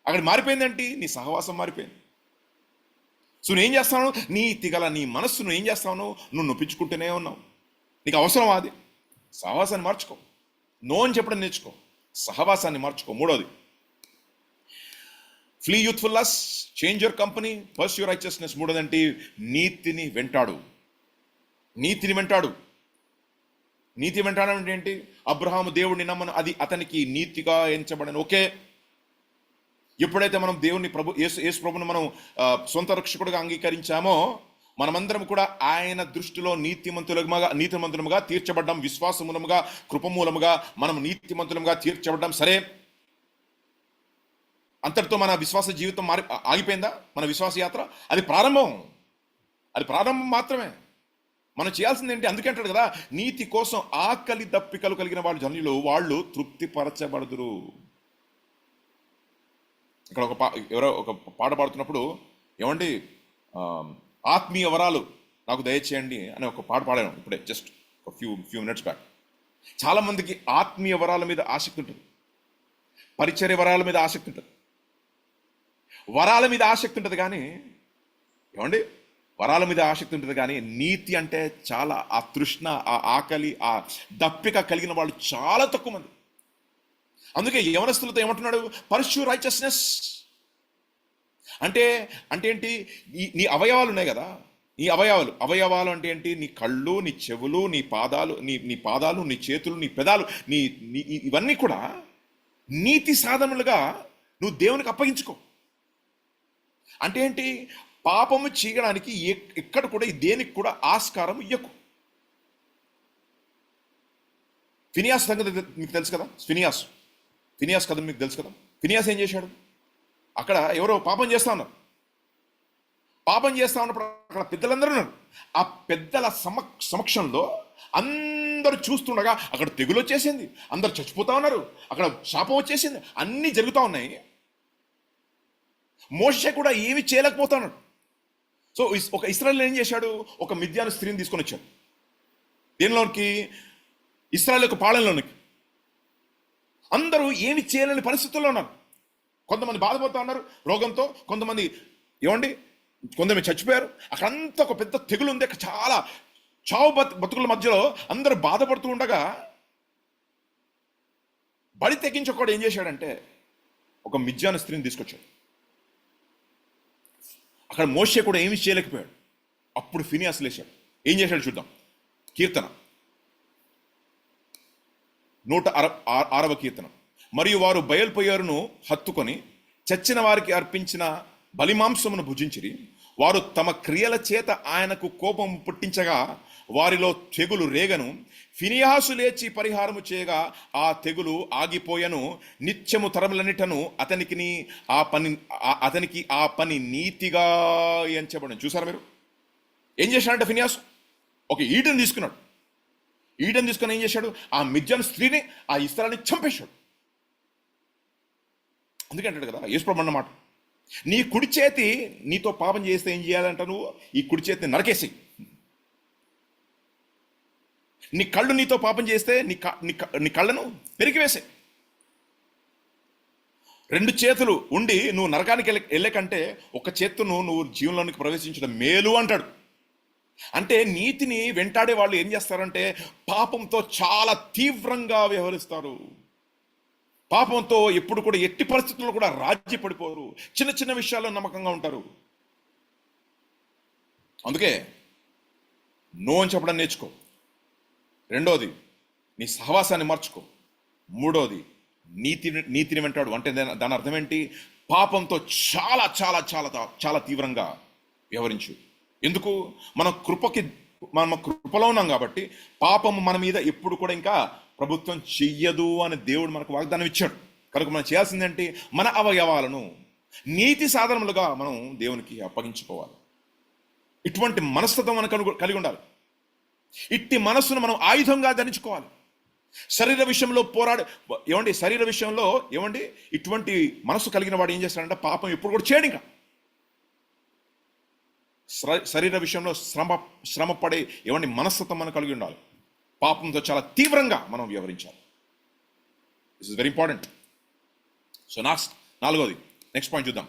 Speaker 1: అక్కడ మారిపోయిందేంటి? నీ సహవాసం మారిపోయింది. సో నువ్వేం చేస్తావు? నీతి గల నీ మనస్సును ఏం చేస్తావు? నువ్వు నొప్పించుకుంటూనే ఉన్నావు. నీకు అవసరం అది. సహవాసాన్ని మార్చుకో. నో అని చెప్పడం నేర్చుకో. సహవాసాన్ని మార్చుకో. మూడోది, flee youthful lust, change your company, pursue righteousness. మూడోదంటే నీతిని వెంటాడు. నీతి వెంటాడంటే ఏంటి? అబ్రహాము దేవుడిని నమ్మను, అది అతనికి నీతిగా ఎంచబడను. ఓకే, ఎప్పుడైతే మనం దేవుని యేసు ప్రభుని మనం సొంత రక్షకుడిగా అంగీకరించామో మనమందరం కూడా ఆయన దృష్టిలో నీతిమంతులుగా తీర్చబడ్డాం. విశ్వాసమూలముగా, కృపమూలముగా మనం నీతిమంతులుగా తీర్చబడ్డాం. సరే, అంతటితో మన విశ్వాస జీవితం ఆగిపోయిందా? మన విశ్వాస యాత్ర అది ప్రారంభం మాత్రమే. మనం చేయాల్సింది ఏంటి? అందుకే అంటాడు కదా, నీతి కోసం ఆకలి దప్పికలు కలిగిన వాళ్ళు జనులు వాళ్ళు తృప్తిపరచబడదురు. ఇక్కడ ఎవరో ఒక పాట పాడుతున్నప్పుడు ఏమండి, ఆత్మీయ వరాలు నాకు దయచేయండి అని ఒక పాట పాడాను ఇప్పుడే, జస్ట్ ఒక ఫ్యూ మినిట్స్ బ్యాక్. చాలా మందికి ఆత్మీయ వరాల మీద ఆసక్తి ఉంటుంది, పరిచర్య వరాల మీద ఆసక్తి ఉంటుంది, వరాల మీద ఆసక్తి ఉంటుంది. కానీ ఏమండి, వరాల మీద ఆసక్తి ఉంటుంది కానీ నీతి అంటే చాలా ఆ తృష్ణ, ఆ ఆకలి, ఆ దప్పిక కలిగిన వాళ్ళు చాలా తక్కువ మంది. అందుకే యవనస్తులతో ఏమంటున్నాడు? పర్స్యూ రైచియస్నెస్ అంటే ఏంటి? నీ అవయవాలు ఉన్నాయి కదా, నీ అవయవాలు అంటే ఏంటి? నీ కళ్ళు, నీ చెవులు, నీ పాదాలు, నీ చేతులు, నీ పెదాలు, ఇవన్నీ కూడా నీతి సాధనలుగా నువ్వు దేవునికి అప్పగించుకో. అంటే ఏంటి? పాపము చేయడానికి ఎక్కడ కూడా దేనికి కూడా ఆస్కారం ఇయ్యకు. ఫినియాస్ సంగతి మీకు తెలుసు కదా. ఫినియాస్ కథ మీకు తెలుసు కదా. ఫినియాస్ ఏం చేశాడు? అక్కడ ఎవరో పాపం చేస్తా ఉన్నప్పుడు అక్కడ పెద్దలందరూ ఉన్నారు. ఆ పెద్దల సమక్షంలో అందరూ చూస్తుండగా అక్కడ తెగులు వచ్చేసింది, అందరు చచ్చిపోతా ఉన్నారు, అక్కడ శాపం వచ్చేసింది, అన్నీ జరుగుతూ ఉన్నాయి. మోషే కూడా ఏమి చేయలేకపోతా ఉన్నాడు. సో ఒక ఇశ్రాయేలు ఏం చేశాడు? ఒక మిద్యాను స్త్రీని తీసుకొని వచ్చాడు. దేనిలోనికి? ఇశ్రాయేలు యొక్క పాలనలోనికి. అందరూ ఏమి చేయలేని పరిస్థితుల్లో ఉన్నారు. కొంతమంది బాధపడుతూ ఉన్నారు రోగంతో, కొంతమంది కొంతమంది చచ్చిపోయారు. అక్కడంతా ఒక పెద్ద తెగులు ఉంది. అక్కడ చాలా చావు బతుకుల మధ్యలో అందరూ బాధపడుతూ ఉండగా బడి తెగించకూడదు ఏం చేశాడంటే ఒక మిద్యాను స్త్రీని తీసుకొచ్చాడు. అక్కడ మోషే కూడా ఏమి చేయలేకపోయాడు. అప్పుడు ఫినియాస్ లేచాడు. ఏం చేశాడు చూద్దాం. కీర్తన 106వ కీర్తన. మరియు వారు బయలుపోయారును హత్తుకొని చచ్చిన వారికి అర్పించిన బలిమాంసమును భుజించిరి. వారు తమ క్రియల చేత ఆయనకు కోపం పుట్టించగా వారిలో తెగులు రేగను. ఫినియాసు లేచి పరిహారము చేయగా ఆ తెగులు ఆగిపోయను. నిత్యము తరములన్నిటను అతనికి ఆ పని నీతిగా ఎంచబడను. చూసారా మీరు? ఏం చేశాడంటే ఫినియాసు ఒక ఈటను తీసుకున్నాడు. ఈటను తీసుకొని ఏం చేశాడు? ఆ మిద్యాను స్త్రీని, ఆ ఇశ్రాయేలుని చంపేశాడు. అందుకే అంటాడు కదా యేసుప్రభు అన్నమాట, నీ కుడి చేతి నీతో పాపం చేస్తే ఏం చేయాలంట? నువ్వు ఈ కుడి చేతిని నరకేసి. నీ కళ్ళు నీతో పాపం చేస్తే నీ కళ్ళను పెరిగివేసే. 2 చేతులు ఉండి నువ్వు నరకానికి వెళ్ళకంటే ఒక చేతును నువ్వు జీవంలోనికి ప్రవేశించడం మేలు అంటాడు. అంటే నీతిని వెంటాడే వాళ్ళు ఏం చేస్తారంటే పాపంతో చాలా తీవ్రంగా వ్యవహరిస్తారు. పాపంతో ఎప్పుడు కూడా ఎట్టి పరిస్థితుల్లో కూడా రాజీ పడిపోరు. చిన్న చిన్న విషయాల్లో నమ్మకంగా ఉంటారు. అందుకే నో అని చెప్పడం నేర్చుకో. రెండోది, నీ సహవాసాన్ని మార్చుకో. మూడోది, నీతిని వెంటాడు. అంటే దాని అర్థం ఏంటి? పాపంతో చాలా చాలా చాలా చాలా తీవ్రంగా వ్యవహరించు. ఎందుకు? మనం కృపలో ఉన్నాం కాబట్టి పాపము మన మీద ఎప్పుడు కూడా ఇంకా ప్రభుత్వం చెయ్యదు అని దేవుడు మనకు వాగ్దానం ఇచ్చాడు. కనుక మనం చేయాల్సిందేంటి? మన అవయవాలను నీతి సాధనములుగా మనం దేవునికి అప్పగించుకోవాలి. ఇటువంటి మనస్తత్వం మనకు కలిగి ఉండాలి. ఇట్టి మనస్సును మనం ఆయుధంగా ధరించుకోవాలి. శరీర విషయంలో శరీర విషయంలో ఇటువంటి మనసు కలిగిన వాడు ఏం చేస్తాడంటే పాపం ఎప్పుడు కూడా చేయడు. ఇంకా శరీర విషయంలో శ్రమ పడే మనస్తత్వం మనం కలిగి ఉండాలి. పాపంతో చాలా తీవ్రంగా మనం వ్యవహరించాలి. This is very important. So నాలుగోది, నెక్స్ట్ పాయింట్ చూద్దాం.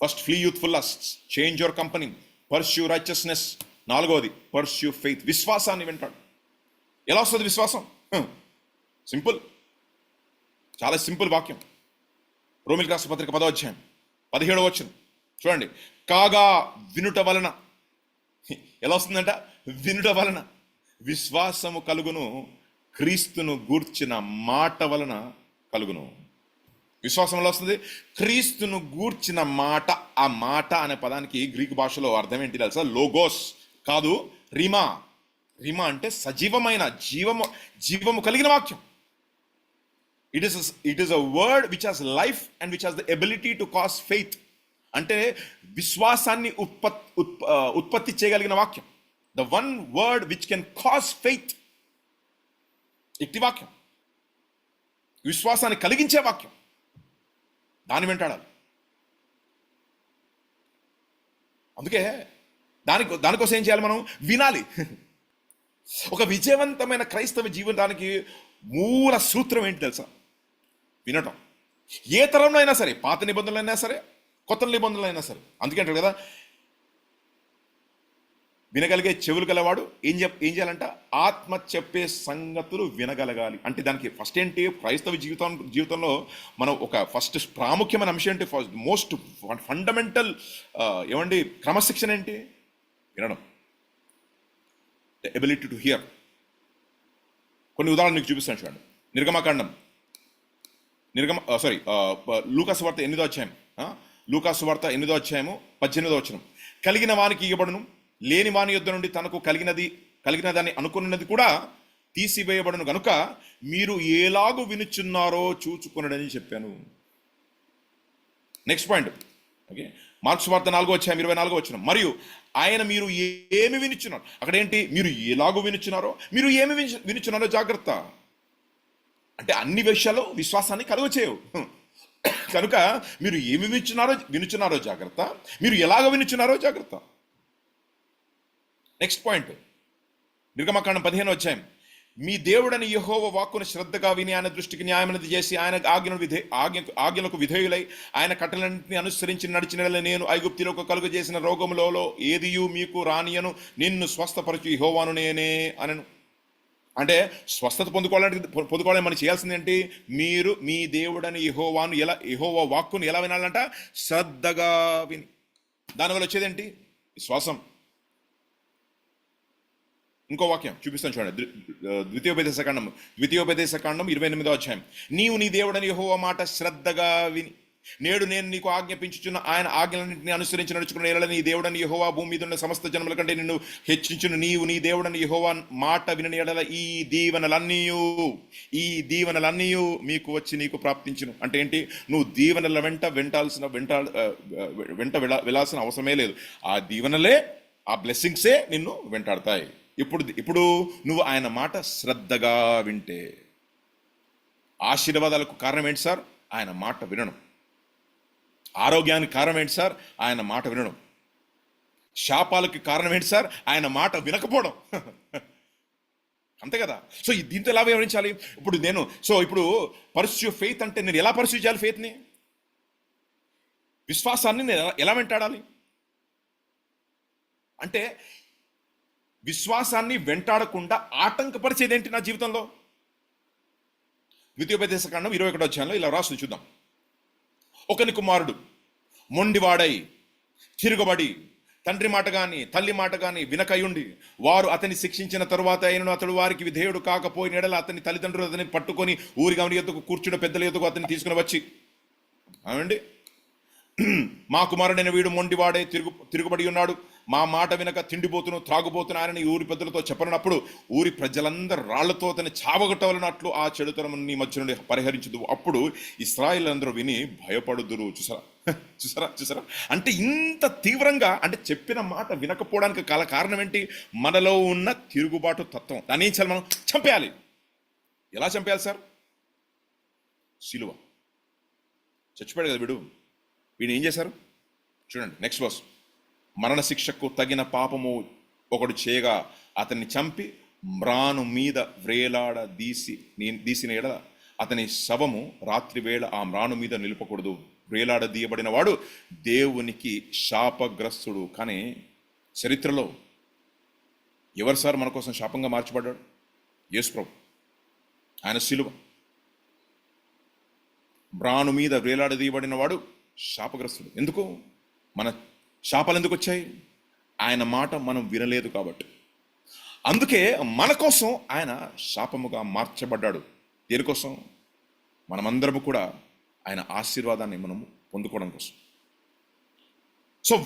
Speaker 1: First, flee youthful lusts, change your company, pursue righteousness. నాలుగోది, పర్స్యూ ఫెయిత్, విశ్వాసాన్ని వెంటాడు. ఎలా వస్తుంది విశ్వాసం? సింపుల్, చాలా సింపుల్ వాక్యం. రోమిలికి రాసిన పత్రిక 10వ అధ్యాయం 17వ వచనం చూడండి. కాగా వినుట వలన, ఎలా వస్తుందంట? వినుట వలన విశ్వాసము కలుగును, క్రీస్తును గూర్చిన మాట వలన కలుగును. విశ్వాసం ఎలా వస్తుంది? క్రీస్తును గూర్చిన మాట. ఆ మాట అనే పదానికి గ్రీకు భాషలో అర్థం ఏంటి తెలుసా? లోగోస్ కాదు, రిమా. రిమా అంటే సజీవమైన, జీవము కలిగిన వాక్యం. It is a word which has life and which has the ability to cause faith. అంటే విశ్వాసాన్ని ఉత్పత్తి చేయగలిగిన వాక్యం. The one word which can cause faith. ఇట్టి వాక్యం, విశ్వాసాన్ని కలిగించే వాక్యం. దాన్ని వెంటాడాలి. అందుకే దానికోసం ఏం చేయాలి? మనం వినాలి. ఒక విజయవంతమైన క్రైస్తవ జీవితానికి మూల సూత్రం ఏంటి తెలుసా? వినటం. ఏ తరంలో అయినా సరే, పాత నిబంధనలు అయినా సరే, కొత్త నిబంధనలు అయినా సరే. అందుకే అంటారు కదా, వినగలిగే చెవులు గలవాడు ఏం చేయాలంట? ఆత్మ చెప్పే సంగతులు వినగలగాలి. అంటే దానికి ఫస్ట్ ఏంటి? క్రైస్తవ జీవితంలో మనం ఒక ఫస్ట్ ప్రాముఖ్యమైన అంశం ఏంటి? మోస్ట్ ఫండమెంటల్ క్రమశిక్షణ ఏంటి? వినడం. The ability to hear. కొన్ని ఉదాహరణలు మీకు చూపిస్తాను చూడండి. లూకాసు వార్త 8వ అధ్యాయం, లూకాసు వార్త 8వ అధ్యాయము 18వ వచనం. కలిగిన వానికి ఇవ్వబడును, లేని వాని యొద్ద నుండి తనకు కలిగినదాన్ని అనుకున్నది కూడా తీసివేయబడును గనుక మీరు ఎలాగూ వినుచున్నారో చూచుకొనడని చెప్పాను. నెక్స్ట్ పాయింట్, ఓకే, మార్క్స్ వార్త 4వ అధ్యాయం 24వ వచనం. మరియు ఆయన మీరు ఏమి వినుచున్నారు. అక్కడ ఏంటి? మీరు ఎలాగూ వినుచున్నారో, మీరు ఏమి వినుచున్నారో జాగ్రత్త. అంటే అన్ని విషయాల్లో విశ్వాసాన్ని కలుగ చేయవు. కనుక మీరు ఏమి వినుచున్నారో జాగ్రత్త, మీరు ఎలాగ వినుచున్నారో జాగ్రత్త. నెక్స్ట్ పాయింట్, నిర్గమకాండం 15వ అధ్యాయం. మీ దేవుడని యెహోవా వాక్కును శ్రద్ధగా విని ఆయన దృష్టికి న్యాయమైనది చేసి ఆయన ఆజ్ఞలకు విధేయులై ఆయన కట్టలన్నింటినీ అనుసరించి నడిచిన నేను ఐగుప్తులకు కలుగ చేసిన రోగములలో ఏదియు మీకు రానియను, నిన్ను స్వస్థపరచు యెహోవాను నేనే అనను. అంటే స్వస్థత పొందుకోవాలని మనం చేయాల్సింది ఏంటి? మీరు మీ దేవుడని యెహోవా వాక్కును ఎలా వినాలంట? శ్రద్ధగా విని. దానివల్ల వచ్చేదేంటి? విశ్వాసం. ఇంకో వాక్యం చూపిస్తాను చూడండి. ద్వితీయోపదేశకాండం 28వ అధ్యాయం. నీవు నీ దేవుడని యెహోవా మాట శ్రద్ధగా విని నేడు నేను నీకు ఆజ్ఞాపించుచున్న ఆయన ఆజ్ఞలన్నింటినీ అనుసరించి నడుచుకున్న ఏళ్ళ నీ దేవుడని యెహోవా భూమి మీద ఉన్న సమస్త జనముల కంటే నిన్ను హెచ్చించును. నీవు నీ దేవుడని యెహోవా మాట వినని ఎడల ఈ దీవెనలన్నీ మీకు వచ్చి నీకు ప్రాప్తించును. అంటే ఏంటి? నువ్వు దీవెనల వెంట వెళ్ళాల్సిన అవసరమే లేదు. ఆ దీవెనలే, ఆ బ్లెస్సింగ్సే నిన్ను వెంటాడతాయి. ఇప్పుడు నువ్వు ఆయన మాట శ్రద్ధగా వింటే. ఆశీర్వాదాలకు కారణం ఏంటి సార్? ఆయన మాట వినడం. ఆరోగ్యానికి కారణం ఏంటి సార్? ఆయన మాట వినడం. శాపాలకి కారణం ఏంటి సార్? ఆయన మాట వినకపోవడం. అంతే కదా. సో దీంతో ఎలా వివరించాలి? ఇప్పుడు పర్స్యూ ఫెయిత్ అంటే నేను ఎలా పర్స్యూ చేయాలి? ఫెయిత్ని, విశ్వాసాన్ని నేను ఎలా వెంటాడాలి? అంటే విశ్వాసాన్ని వెంటాడకుండా ఆటంకపరిచేది ఏంటి నా జీవితంలో? ద్వితీయోపదేశకాండం 21వ అధ్యాయంలో ఇలా రాసి చూద్దాం. ఒకని కుమారుడు మొండివాడై తిరగబడి తండ్రి మాట గాని తల్లి మాట గాని వినకయుండి వారు అతన్ని శిక్షించిన తరువాత అయినను అతడు వారికి విధేయుడు కాకపోయిన ఎడల అతని తల్లిదండ్రులు అతన్ని పట్టుకొని ఊరి గమని ఎద్దుకు కూర్చున్న పెద్దల ఎద్దుకు అతన్ని తీసుకుని వచ్చి అవండి మా కుమారుడైన వీడు మొండివాడే తిరుగుబడి ఉన్నాడు, మా మాట వినక తిండిపోతును త్రాగుపోతున్నారని ఊరి పెద్దలతో చెప్పనప్పుడు ఊరి ప్రజలందరూ రాళ్లతో అతన్ని చావగొట్టవలనట్లు ఆ చెడుతరము నీ మధ్య నుండి పరిహరించదు. అప్పుడు ఇశ్రాయేలు విని భయపడుదురు. చూసారా అంటే ఇంత తీవ్రంగా, అంటే చెప్పిన మాట వినకపోవడానికి కారణం ఏంటి? మనలో ఉన్న తిరుగుబాటు తత్వం. దాన్ని ఏం చేయాలి? మనం చంపేయాలి. ఎలా చంపేయాలి సార్? సిలువ. చచ్చిపోయాడు కదా వీడు ఏం చేశారు చూడండి, నెక్స్ట్ వర్స్. మరణ శిక్షకు తగిన పాపము ఒకడు చేయగా అతన్ని చంపి మ్రాను మీద వ్రేలాడ దీసిన ఎడల అతని శవము రాత్రి వేళ ఆ మ్రాను మీద నిలుపకూడదు. వ్రేలాడ దీయబడిన వాడు దేవునికి శాపగ్రస్తుడు. కానీ చరిత్రలో ఎవరు సార్ మన కోసం శాపంగా మార్చబడ్డాడు? యేసు ప్రభు. ఆయన సిలువ. మ్రాను మీద వ్రేలాడ దీయబడిన వాడు శాపగ్రస్తుడు. ఎందుకు? మన శాపాలు ఎందుకు వచ్చాయి? ఆయన మాట మనం వినలేదు కాబట్టి. అందుకే మన కోసం ఆయన శాపముగా మార్చబడ్డాడు. దేనికోసం? మనమందరము కూడా ఆయన ఆశీర్వాదాన్ని మనం పొందుకోవడం కోసం. సో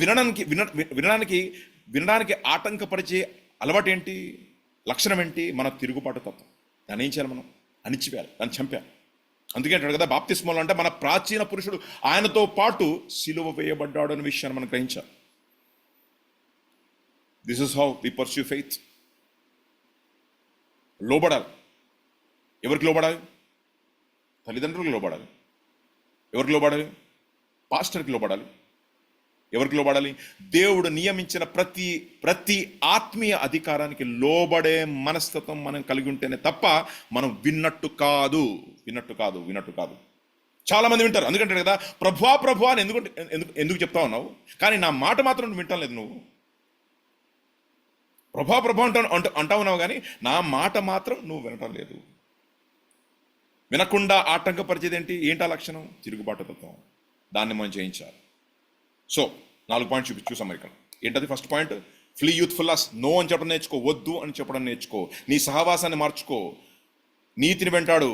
Speaker 1: వినడానికి ఆటంకపరిచే అలవాటు ఏంటి? లక్షణం ఏంటి? మన తిరుగుబాటు తత్వం. దాన్ని ఏం చేయాలి? మనం అణిచివేయాలి, దాన్ని చంపేయాలి. అందుకే అంటాడు కదా, బాప్తిస్మలో అంటే మన ప్రాచీన పురుషుడు ఆయనతో పాటు సిలువ వేయబడ్డాడు అనే విషయాన్ని మనం గ్రహించాలి. This is how we pursue faith. లోబడాలి. ఎవరికి లోబడాలి? తల్లిదండ్రులకు లోబడాలి. ఎవరికి లోబడాలి? పాస్టర్కి లోబడాలి. ఎవరికి లోబడాలి? దేవుడు నియమించిన ప్రతి ఆత్మీయ అధికారానికి లోబడే మనస్తత్వం మనం కలిగి ఉంటేనే తప్ప మనం విన్నట్టు కాదు. చాలా మంది వింటారు. ఎందుకంటే కదా, ప్రభువా అని ఎందుకు చెప్తా ఉన్నావు, కానీ నా మాట మాత్రం నువ్వు వింటలేదు. నువ్వు ప్రభా అంటా ఉన్నావు, కానీ నా మాట మాత్రం నువ్వు వినటం లేదు. వినకుండా ఆటంకపరిచేది ఏంటా లక్షణం? తిరుగుబాటు తత్వం. దాన్ని మనం జయించాలి. సో 4 పాయింట్స్ చూసాం మరి ఇక్కడ. ఏంటది? First point, flee youthfulness. No అని చెప్పడం నేర్చుకో, వద్దు అని చెప్పడం నేర్చుకో. నీ సహవాసాన్ని మార్చుకో. నీతిని వెంటాడు,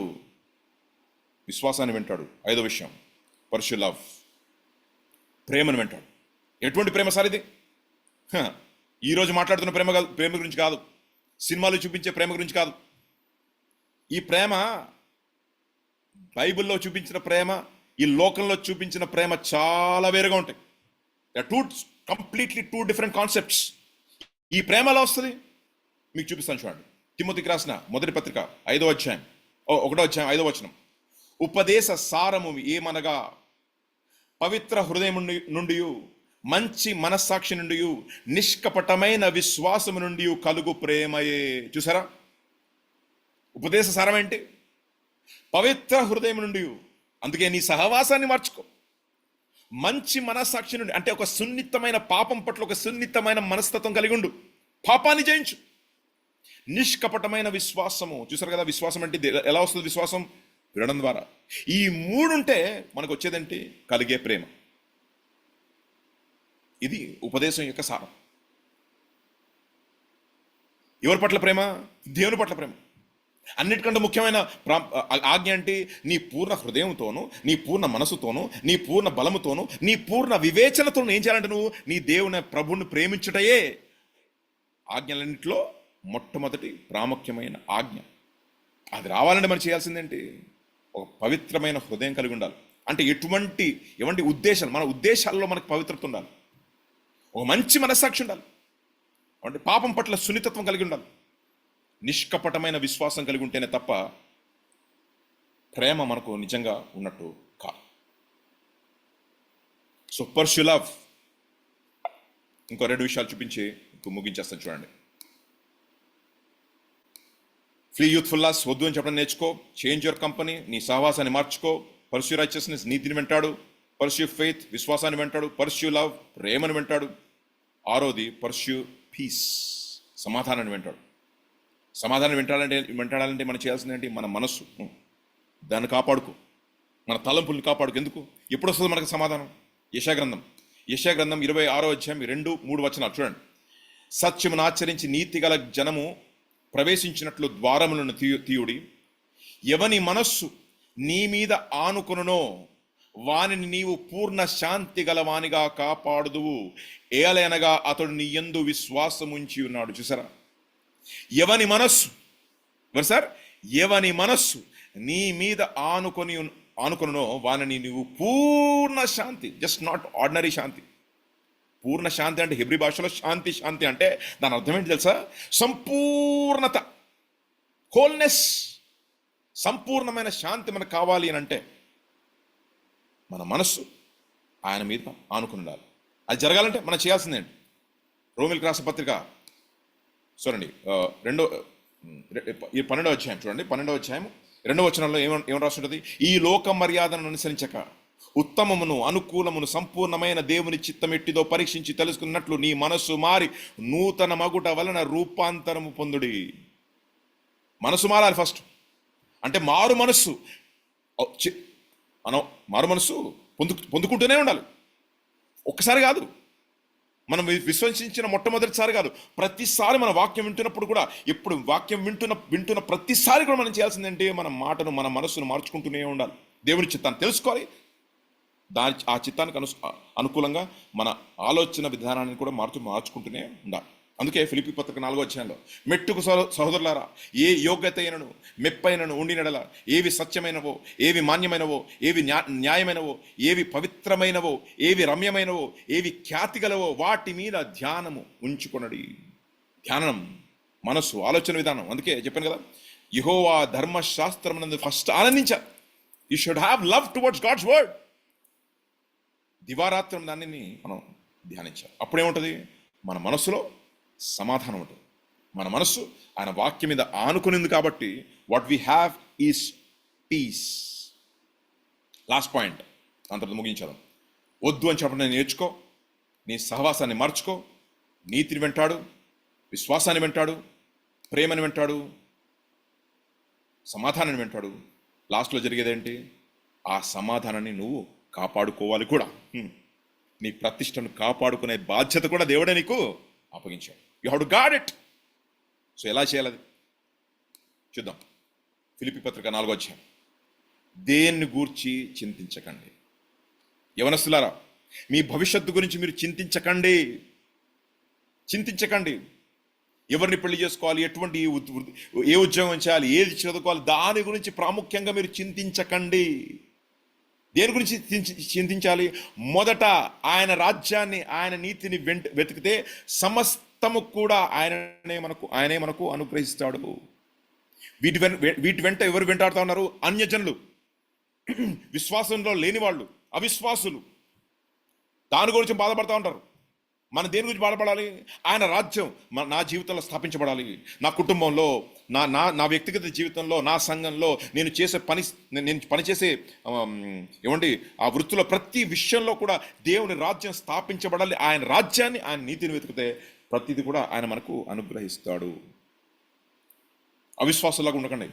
Speaker 1: విశ్వాసాన్ని వెంటాడు. 5వ విషయం, పర్స్యూ లవ్. ప్రేమను వెంటాడు. ఎటువంటి ప్రేమ సార్ ఇది? ఈరోజు మాట్లాడుతున్న ప్రేమ గురించి కాదు, సినిమాలు చూపించే ప్రేమ గురించి కాదు. ఈ ప్రేమ బైబిల్లో చూపించిన ప్రేమ, ఈ లోకంలో చూపించిన ప్రేమ చాలా వేరుగా ఉంటాయి. Completely two different concepts. ఈ ప్రేమ ఎలా వస్తుంది? మీకు చూపిస్తాను చూడండి. తిమోతికి రాసిన మొదటి పత్రిక 1వ అధ్యాయం 5వ వచనం. ఉపదేశ సారము ఏమనగా పవిత్ర హృదయం నుండి, మంచి మనస్సాక్షి నుండి, నిష్కపటమైన విశ్వాసము నుండి కలుగు ప్రేమయే. చూసారా? ఉపదేశ సారం ఏంటి? పవిత్ర హృదయం నుండి. అందుకే నీ సహవాసాన్ని మార్చుకో. మంచి మనస్సాక్షి నుండి అంటే ఒక సున్నితమైన పాపం పట్ల ఒక సున్నితమైన మనస్తత్వం కలిగి ఉండు. పాపాన్ని జయించు. నిష్కపటమైన విశ్వాసము. చూసారు కదా, విశ్వాసం అంటే ఎలా వస్తుంది? విశ్వాసం వినడం ద్వారా. ఈ 3 ఉంటే మనకు వచ్చేదేంటి? కలిగే ప్రేమ. ఇది ఉపదేశం యొక్క సారం. ఎవరి పట్ల ప్రేమ? దేవుని పట్ల ప్రేమ. అన్నిటికంటే ముఖ్యమైన ఆజ్ఞ అంటే నీ పూర్ణ హృదయంతోను, నీ పూర్ణ మనసుతోను, నీ పూర్ణ బలముతోను, నీ పూర్ణ వివేచనతోను ఏం చేయాలంటే నువ్వు నీ దేవుని ప్రభువుని ప్రేమించుటయే ఆజ్ఞలన్నింటిలో మొట్టమొదటి ప్రాముఖ్యమైన ఆజ్ఞ. అది రావాలంటే మనం చేయాల్సిందేంటి? ఒక పవిత్రమైన హృదయం కలిగి ఉండాలి. అంటే ఎటువంటి ఉద్దేశాలు, మన ఉద్దేశాల్లో మనకు పవిత్రత ఉండాలి. ఒక మంచి మనస్సాక్షి ఉండాలి. అంటే పాపం పట్ల సున్నితత్వం కలిగి ఉండాలి. నిష్కపటమైన విశ్వాసం కలిగి ఉంటేనే తప్ప ప్రేమ మనకు నిజంగా ఉన్నట్టు కాదు. So pursue love. ఇంకో 2 విషయాలు చూపించి ముగించేస్తాను చూడండి. ఫ్లీ యూత్ఫుల్నెస్, వద్దు అని చెప్పడం నేర్చుకో. చేంజ్ యువర్ కంపెనీ, నీ సహవాసాన్ని మార్చుకో. పర్స్యూ రైచియస్నెస్, నీతిని వెంటాడు. పర్స్యూ ఫెయిత్, విశ్వాసాన్ని వెంటాడు. పర్స్యూ లవ్, ప్రేమను వెంటాడు. 6వది పర్స్యూ పీస్, సమాధానాన్ని వెంటాడు. సమాధానం వెంటాడాలంటే మనం చేయాల్సింది ఏంటి? మన మనస్సు, దాన్ని కాపాడుకో. మన తలంపుల్ని కాపాడుకో. ఎందుకు? ఎప్పుడు వస్తుంది మనకు సమాధానం? యెషయా గ్రంథం యెషయా గ్రంథం 26వ అధ్యాయం 2-3 వచనాలు చూడండి. సత్యమును ఆచరించి నీతి గల జనము ప్రవేశించినట్లు ద్వారములను తీయుడి. ఎవని మనస్సు నీ మీద ఆనుకొనునో వానిని నీవు పూర్ణ శాంతి గలవానిగా కాపాడుదువు, ఏలయనగా అతడు నీ యందు విశ్వాసముంచి ఉన్నాడు. చూసారా, ఎవని మనస్సు సార్, ఎవని మనస్సు నీ మీద ఆనుకొనునో వానిని నీవు పూర్ణ శాంతి, జస్ట్ నాట్ ఆర్డినరీ శాంతి. పూర్ణ శాంతి అంటే హెబ్రీ భాషలో శాంతి అంటే దాని అర్థం ఏంటి తెలుసా? సంపూర్ణత, హోల్నెస్. సంపూర్ణమైన శాంతి మనకు కావాలి అని అంటే మన మనస్సు ఆయన మీద ఆనుకుని ఉండాలి. అది జరగాలంటే మనం చేయాల్సిందేంటి? రోమిలకు రాసిన పత్రిక చూడండి, 12వ అధ్యాయం చూడండి, 12వ అధ్యాయం 2వ వచనంలో ఏమని రాస్తుంటది? ఈ లోక మర్యాదను అనుసరించక ఉత్తమమును అనుకూలమును సంపూర్ణమైన దేవుని చిత్తమెట్టిదో పరీక్షించి తెలుసుకున్నట్లు నీ మనస్సు మారి నూతన మగుట వలన రూపాంతరము పొందుడి. మనసు మారాలి ఫస్ట్. అంటే మారు మనస్సు పొందుకుంటూనే ఉండాలి. ఒక్కసారి కాదు, మనం విశ్వసించిన మొట్టమొదటిసారి కాదు, ప్రతిసారి మన వాక్యం వింటున్నప్పుడు కూడా, ఎప్పుడు వాక్యం వింటున్న ప్రతిసారి కూడా మనం చేయాల్సిందంటే మన మాటను, మన మనస్సును మార్చుకుంటూనే ఉండాలి. దేవుని చిత్తాన్ని తెలుసుకోవాలి, ఆ చిత్తానికి అనుకూలంగా మన ఆలోచన విధానాన్ని కూడా మార్చుకుంటూనే ఉండాలి. అందుకే ఫిలిప్పీ పత్రిక 4వ అధ్యాయంలో మెట్టుకు సహోదరులారా, ఏ యోగ్యత అయినను మెప్పైనను ఉండినడల, ఏవి సత్యమైనవో, ఏవి మాన్యమైనవో, ఏవి న్యాయమైనవో, ఏవి పవిత్రమైనవో, ఏవి రమ్యమైనవో, ఏవి ఖ్యాతి గలవో వాటి మీద ధ్యానము ఉంచుకొనడి. ధ్యానం మనస్సు, ఆలోచన విధానం. అందుకే చెప్పాను కదా, యెహోవా ధర్మశాస్త్రమునందు ఫస్ట్ ఆనందించాలి. You should have love towards God's word. దివారాత్రం దానిని మనం ధ్యానించాలి. అప్పుడేముంటుంది? మన మనస్సులో సమాధానం ఉంటుంది. మన మనస్సు ఆయన వాక్యం మీద ఆనుకునింది కాబట్టి what we have is peace. Last point, దాని తర్వాత ముగించాలి. వద్దు అని చెప్పడం నేర్చుకో, నీ సహవాసాన్ని మార్చుకో, నీతిని వెంటాడు, విశ్వాసాన్ని వెంటాడు, ప్రేమని వెంటాడు, సమాధానాన్ని వెంటాడు. లాస్ట్లో జరిగేదేంటి? ఆ సమాధానాన్ని నువ్వు కాపాడుకోవాలి కూడా. నీ ప్రతిష్టను కాపాడుకునే బాధ్యత కూడా దేవుడే నీకు అప్పగించాడు. You have to guard it. So ఎలా చేయాలి అది చూద్దాం. ఫిలిప్పీ పత్రిక 4వ అధ్యాయం. దేన్ని గూర్చి చింతించకండి. యవనస్తులారా, మీ భవిష్యత్తు గురించి మీరు చింతించకండి. ఎవరిని పెళ్లి చేసుకోవాలి, ఎటువంటి ఏ ఉద్యోగం చేయాలి, ఏది చదువుకోవాలి, దాని గురించి ప్రాముఖ్యంగా మీరు చింతించకండి. దేని గురించి చింతించాలి? మొదట ఆయన రాజ్యాన్ని, ఆయన నీతిని వెతికితే సమస్తము కూడా ఆయనే మనకు అనుగ్రహిస్తాడు. వీటి వెంట ఎవరు వెంటాడుతూ ఉన్నారు? అన్యజనులు, విశ్వాసంలో లేని వాళ్ళు, అవిశ్వాసులు. దాని గురించి బాధపడుతూ ఉంటారు. మన దేని గురించి బాధపడాలి? ఆయన రాజ్యం నా జీవితంలో స్థాపించబడాలి. నా కుటుంబంలో, నా వ్యక్తిగత జీవితంలో, నా సంఘంలో, నేను పనిచేసే ఆ వృత్తిలో ప్రతి విషయంలో కూడా దేవుని రాజ్యం స్థాపించబడాలి. ఆయన రాజ్యాన్ని, ఆయన నీతిని వెతికితే ప్రతిదీ కూడా ఆయన మనకు అనుగ్రహిస్తాడు. అవిశ్వాసంలాగా ఉండకండి.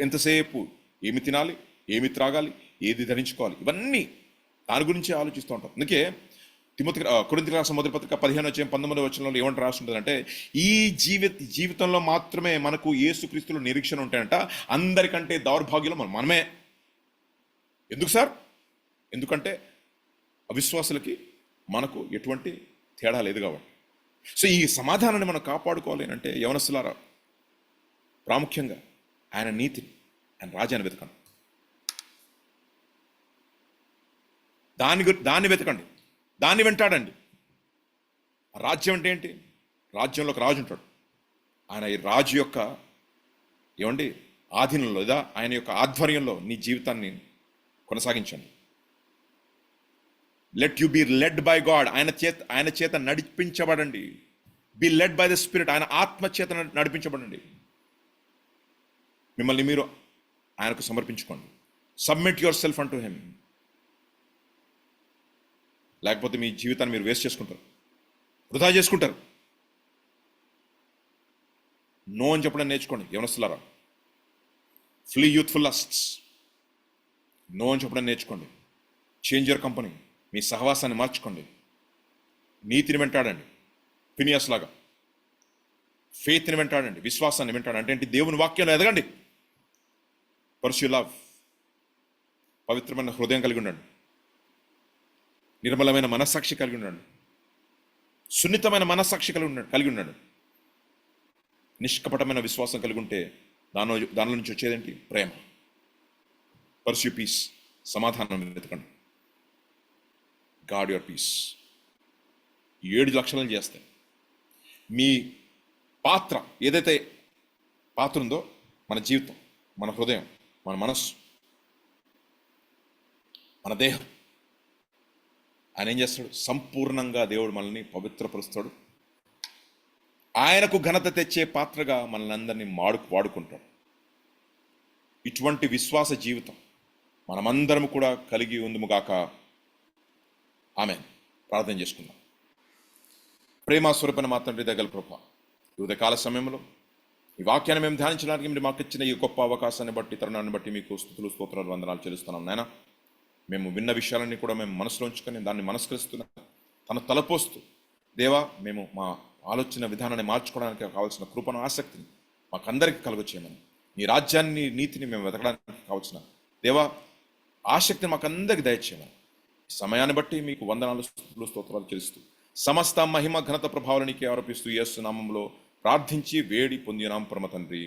Speaker 1: ఎంతసేపు ఏమి తినాలి, ఏమి త్రాగాలి, ఏది ధరించుకోవాలి, ఇవన్నీ దాని గురించి ఆలోచిస్తూ ఉంటాం. అందుకే కొరింథీయులకు రాసిన మొదటి పత్రిక 15వ అధ్యాయం 19వ వచనంలో ఏమంటే రాస్తుంటుందంటే, ఈ జీవితంలో మాత్రమే మనకు యేసుక్రీస్తులో నిరీక్షణ ఉంటాయంట. అందరికంటే దౌర్భాగ్యులు మనమే. ఎందుకు సార్? ఎందుకంటే అవిశ్వాసులకి మనకు ఎటువంటి తేడా లేదు కాబట్టి. సో ఈ సమాధానాన్ని మనం కాపాడుకోవాలి అంటే యవనస్తులారా, ప్రాముఖ్యంగా ఆయన నీతిని, ఆయన రాజ్యాన్ని వెతకండి. దాన్ని వెతకండి, దాన్ని వెంటాడండి. రాజ్యం అంటే ఏంటి? రాజ్యంలో ఒక రాజు ఉంటాడు. ఆయన ఈ రాజు యొక్క ఆధీనంలో, లేదా ఆయన యొక్క ఆధ్వర్యంలో నీ జీవితాన్ని కొనసాగించండి. Let you be led by God. ఆయన చేత నడిపించబడండి. Be led by the spirit. ఆయన ఆత్మ చేత నడిపించబడండి. మిమ్మల్ని మీరు ఆయనకు సమర్పించుకోండి. Submit yourself unto him. లేకపోతే మీ జీవితాన్ని మీరు వేస్ట్ చేసుకుంటారు, వృధా చేసుకుంటారు. నో అని చెప్పడం నేర్చుకోండి యవనస్తులారా. Flee youthful lusts. నో అని చెప్పడం నేర్చుకోండి. Change your company. మీ సహవాసాన్ని మార్చుకోండి. నీతిని వెంటాడండి, ఫినియస్ లాగా. ఫెయిత్ని వెంటాడండి, విశ్వాసాన్ని వెంటాడండి. అంటే ఏంటి? దేవుని వాక్యంలో ఎదగండి. Pursue love. పవిత్రమైన హృదయం కలిగి ఉండండి, నిర్మలమైన మనస్సాక్షి కలిగి ఉండండి, సున్నితమైన మనస్సాక్షి కలిగి ఉండండి. నిష్కపటమైన విశ్వాసం కలిగి ఉంటే దానిలో నుంచి వచ్చేదేంటి? ప్రేమ. Pursue piece. సమాధానం వెతకండి. God your peace. 7 లక్షణాలు చేస్తాయి. మీ పాత్ర ఏదైతే పాత్ర ఉందో, మన జీవితం, మన హృదయం, మన మనస్సు, మన దేహం, ఆయన ఏం చేస్తాడు? సంపూర్ణంగా దేవుడు మనల్ని పవిత్రపరుస్తాడు. ఆయనకు ఘనత తెచ్చే పాత్రగా మనల్ని అందరినీ వాడుకుంటాడు. ఇటువంటి విశ్వాస జీవితం మనమందరం కూడా కలిగి ఉందుముగాక. ఆమేన్. ప్రార్థన చేసుకుందాం. ప్రేమ స్వరూపణ మా తండ్రి దగ్గర కృప, ఈ ఉదయకాల సమయంలో ఈ వాక్యాన్ని మేము ధ్యానించడానికి మీరు మాకు ఇచ్చిన ఈ గొప్ప అవకాశాన్ని బట్టి, తరుణాన్ని బట్టి మీకు స్తుతులు, స్తోత్రాలు, వందనాలు చెల్లిస్తున్నాం నాయన. మేము విన్న విషయాలన్నీ కూడా మేము మనసులో ఉంచుకొని దాన్ని మనస్కరిస్తున్నా, తన తలపోస్తూ దేవా, మేము మా ఆలోచన విధానాన్ని మార్చుకోవడానికి కావాల్సిన కృపను, ఆసక్తిని మాకందరికీ కలుగచేయమని, నీ రాజ్యాన్ని, నీతిని మేము వెతకడానికి కావాల్సిన దేవా ఆసక్తిని మాకందరికి దయచేయమని, సమయాన్ని బట్టి మీకు వందనాలు, స్తుతులు, స్తోత్రాలు చెల్లిస్తూ సమస్త మహిమ ఘనత ప్రభావాలు నీకే ఆరోపిస్తూ యేసు నామములో ప్రార్థించి వేడి పొందినాం పరమ తండ్రి.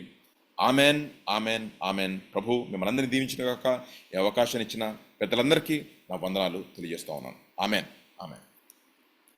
Speaker 1: Amen, amen, amen. ప్రభు మిమ్మల్ని అందరినీ దీవించిన కాక ఈ అవకాశాన్ని ఇచ్చిన పెద్దలందరికీ నా వందనాలు తెలియజేస్తా ఉన్నాను. Amen, amen.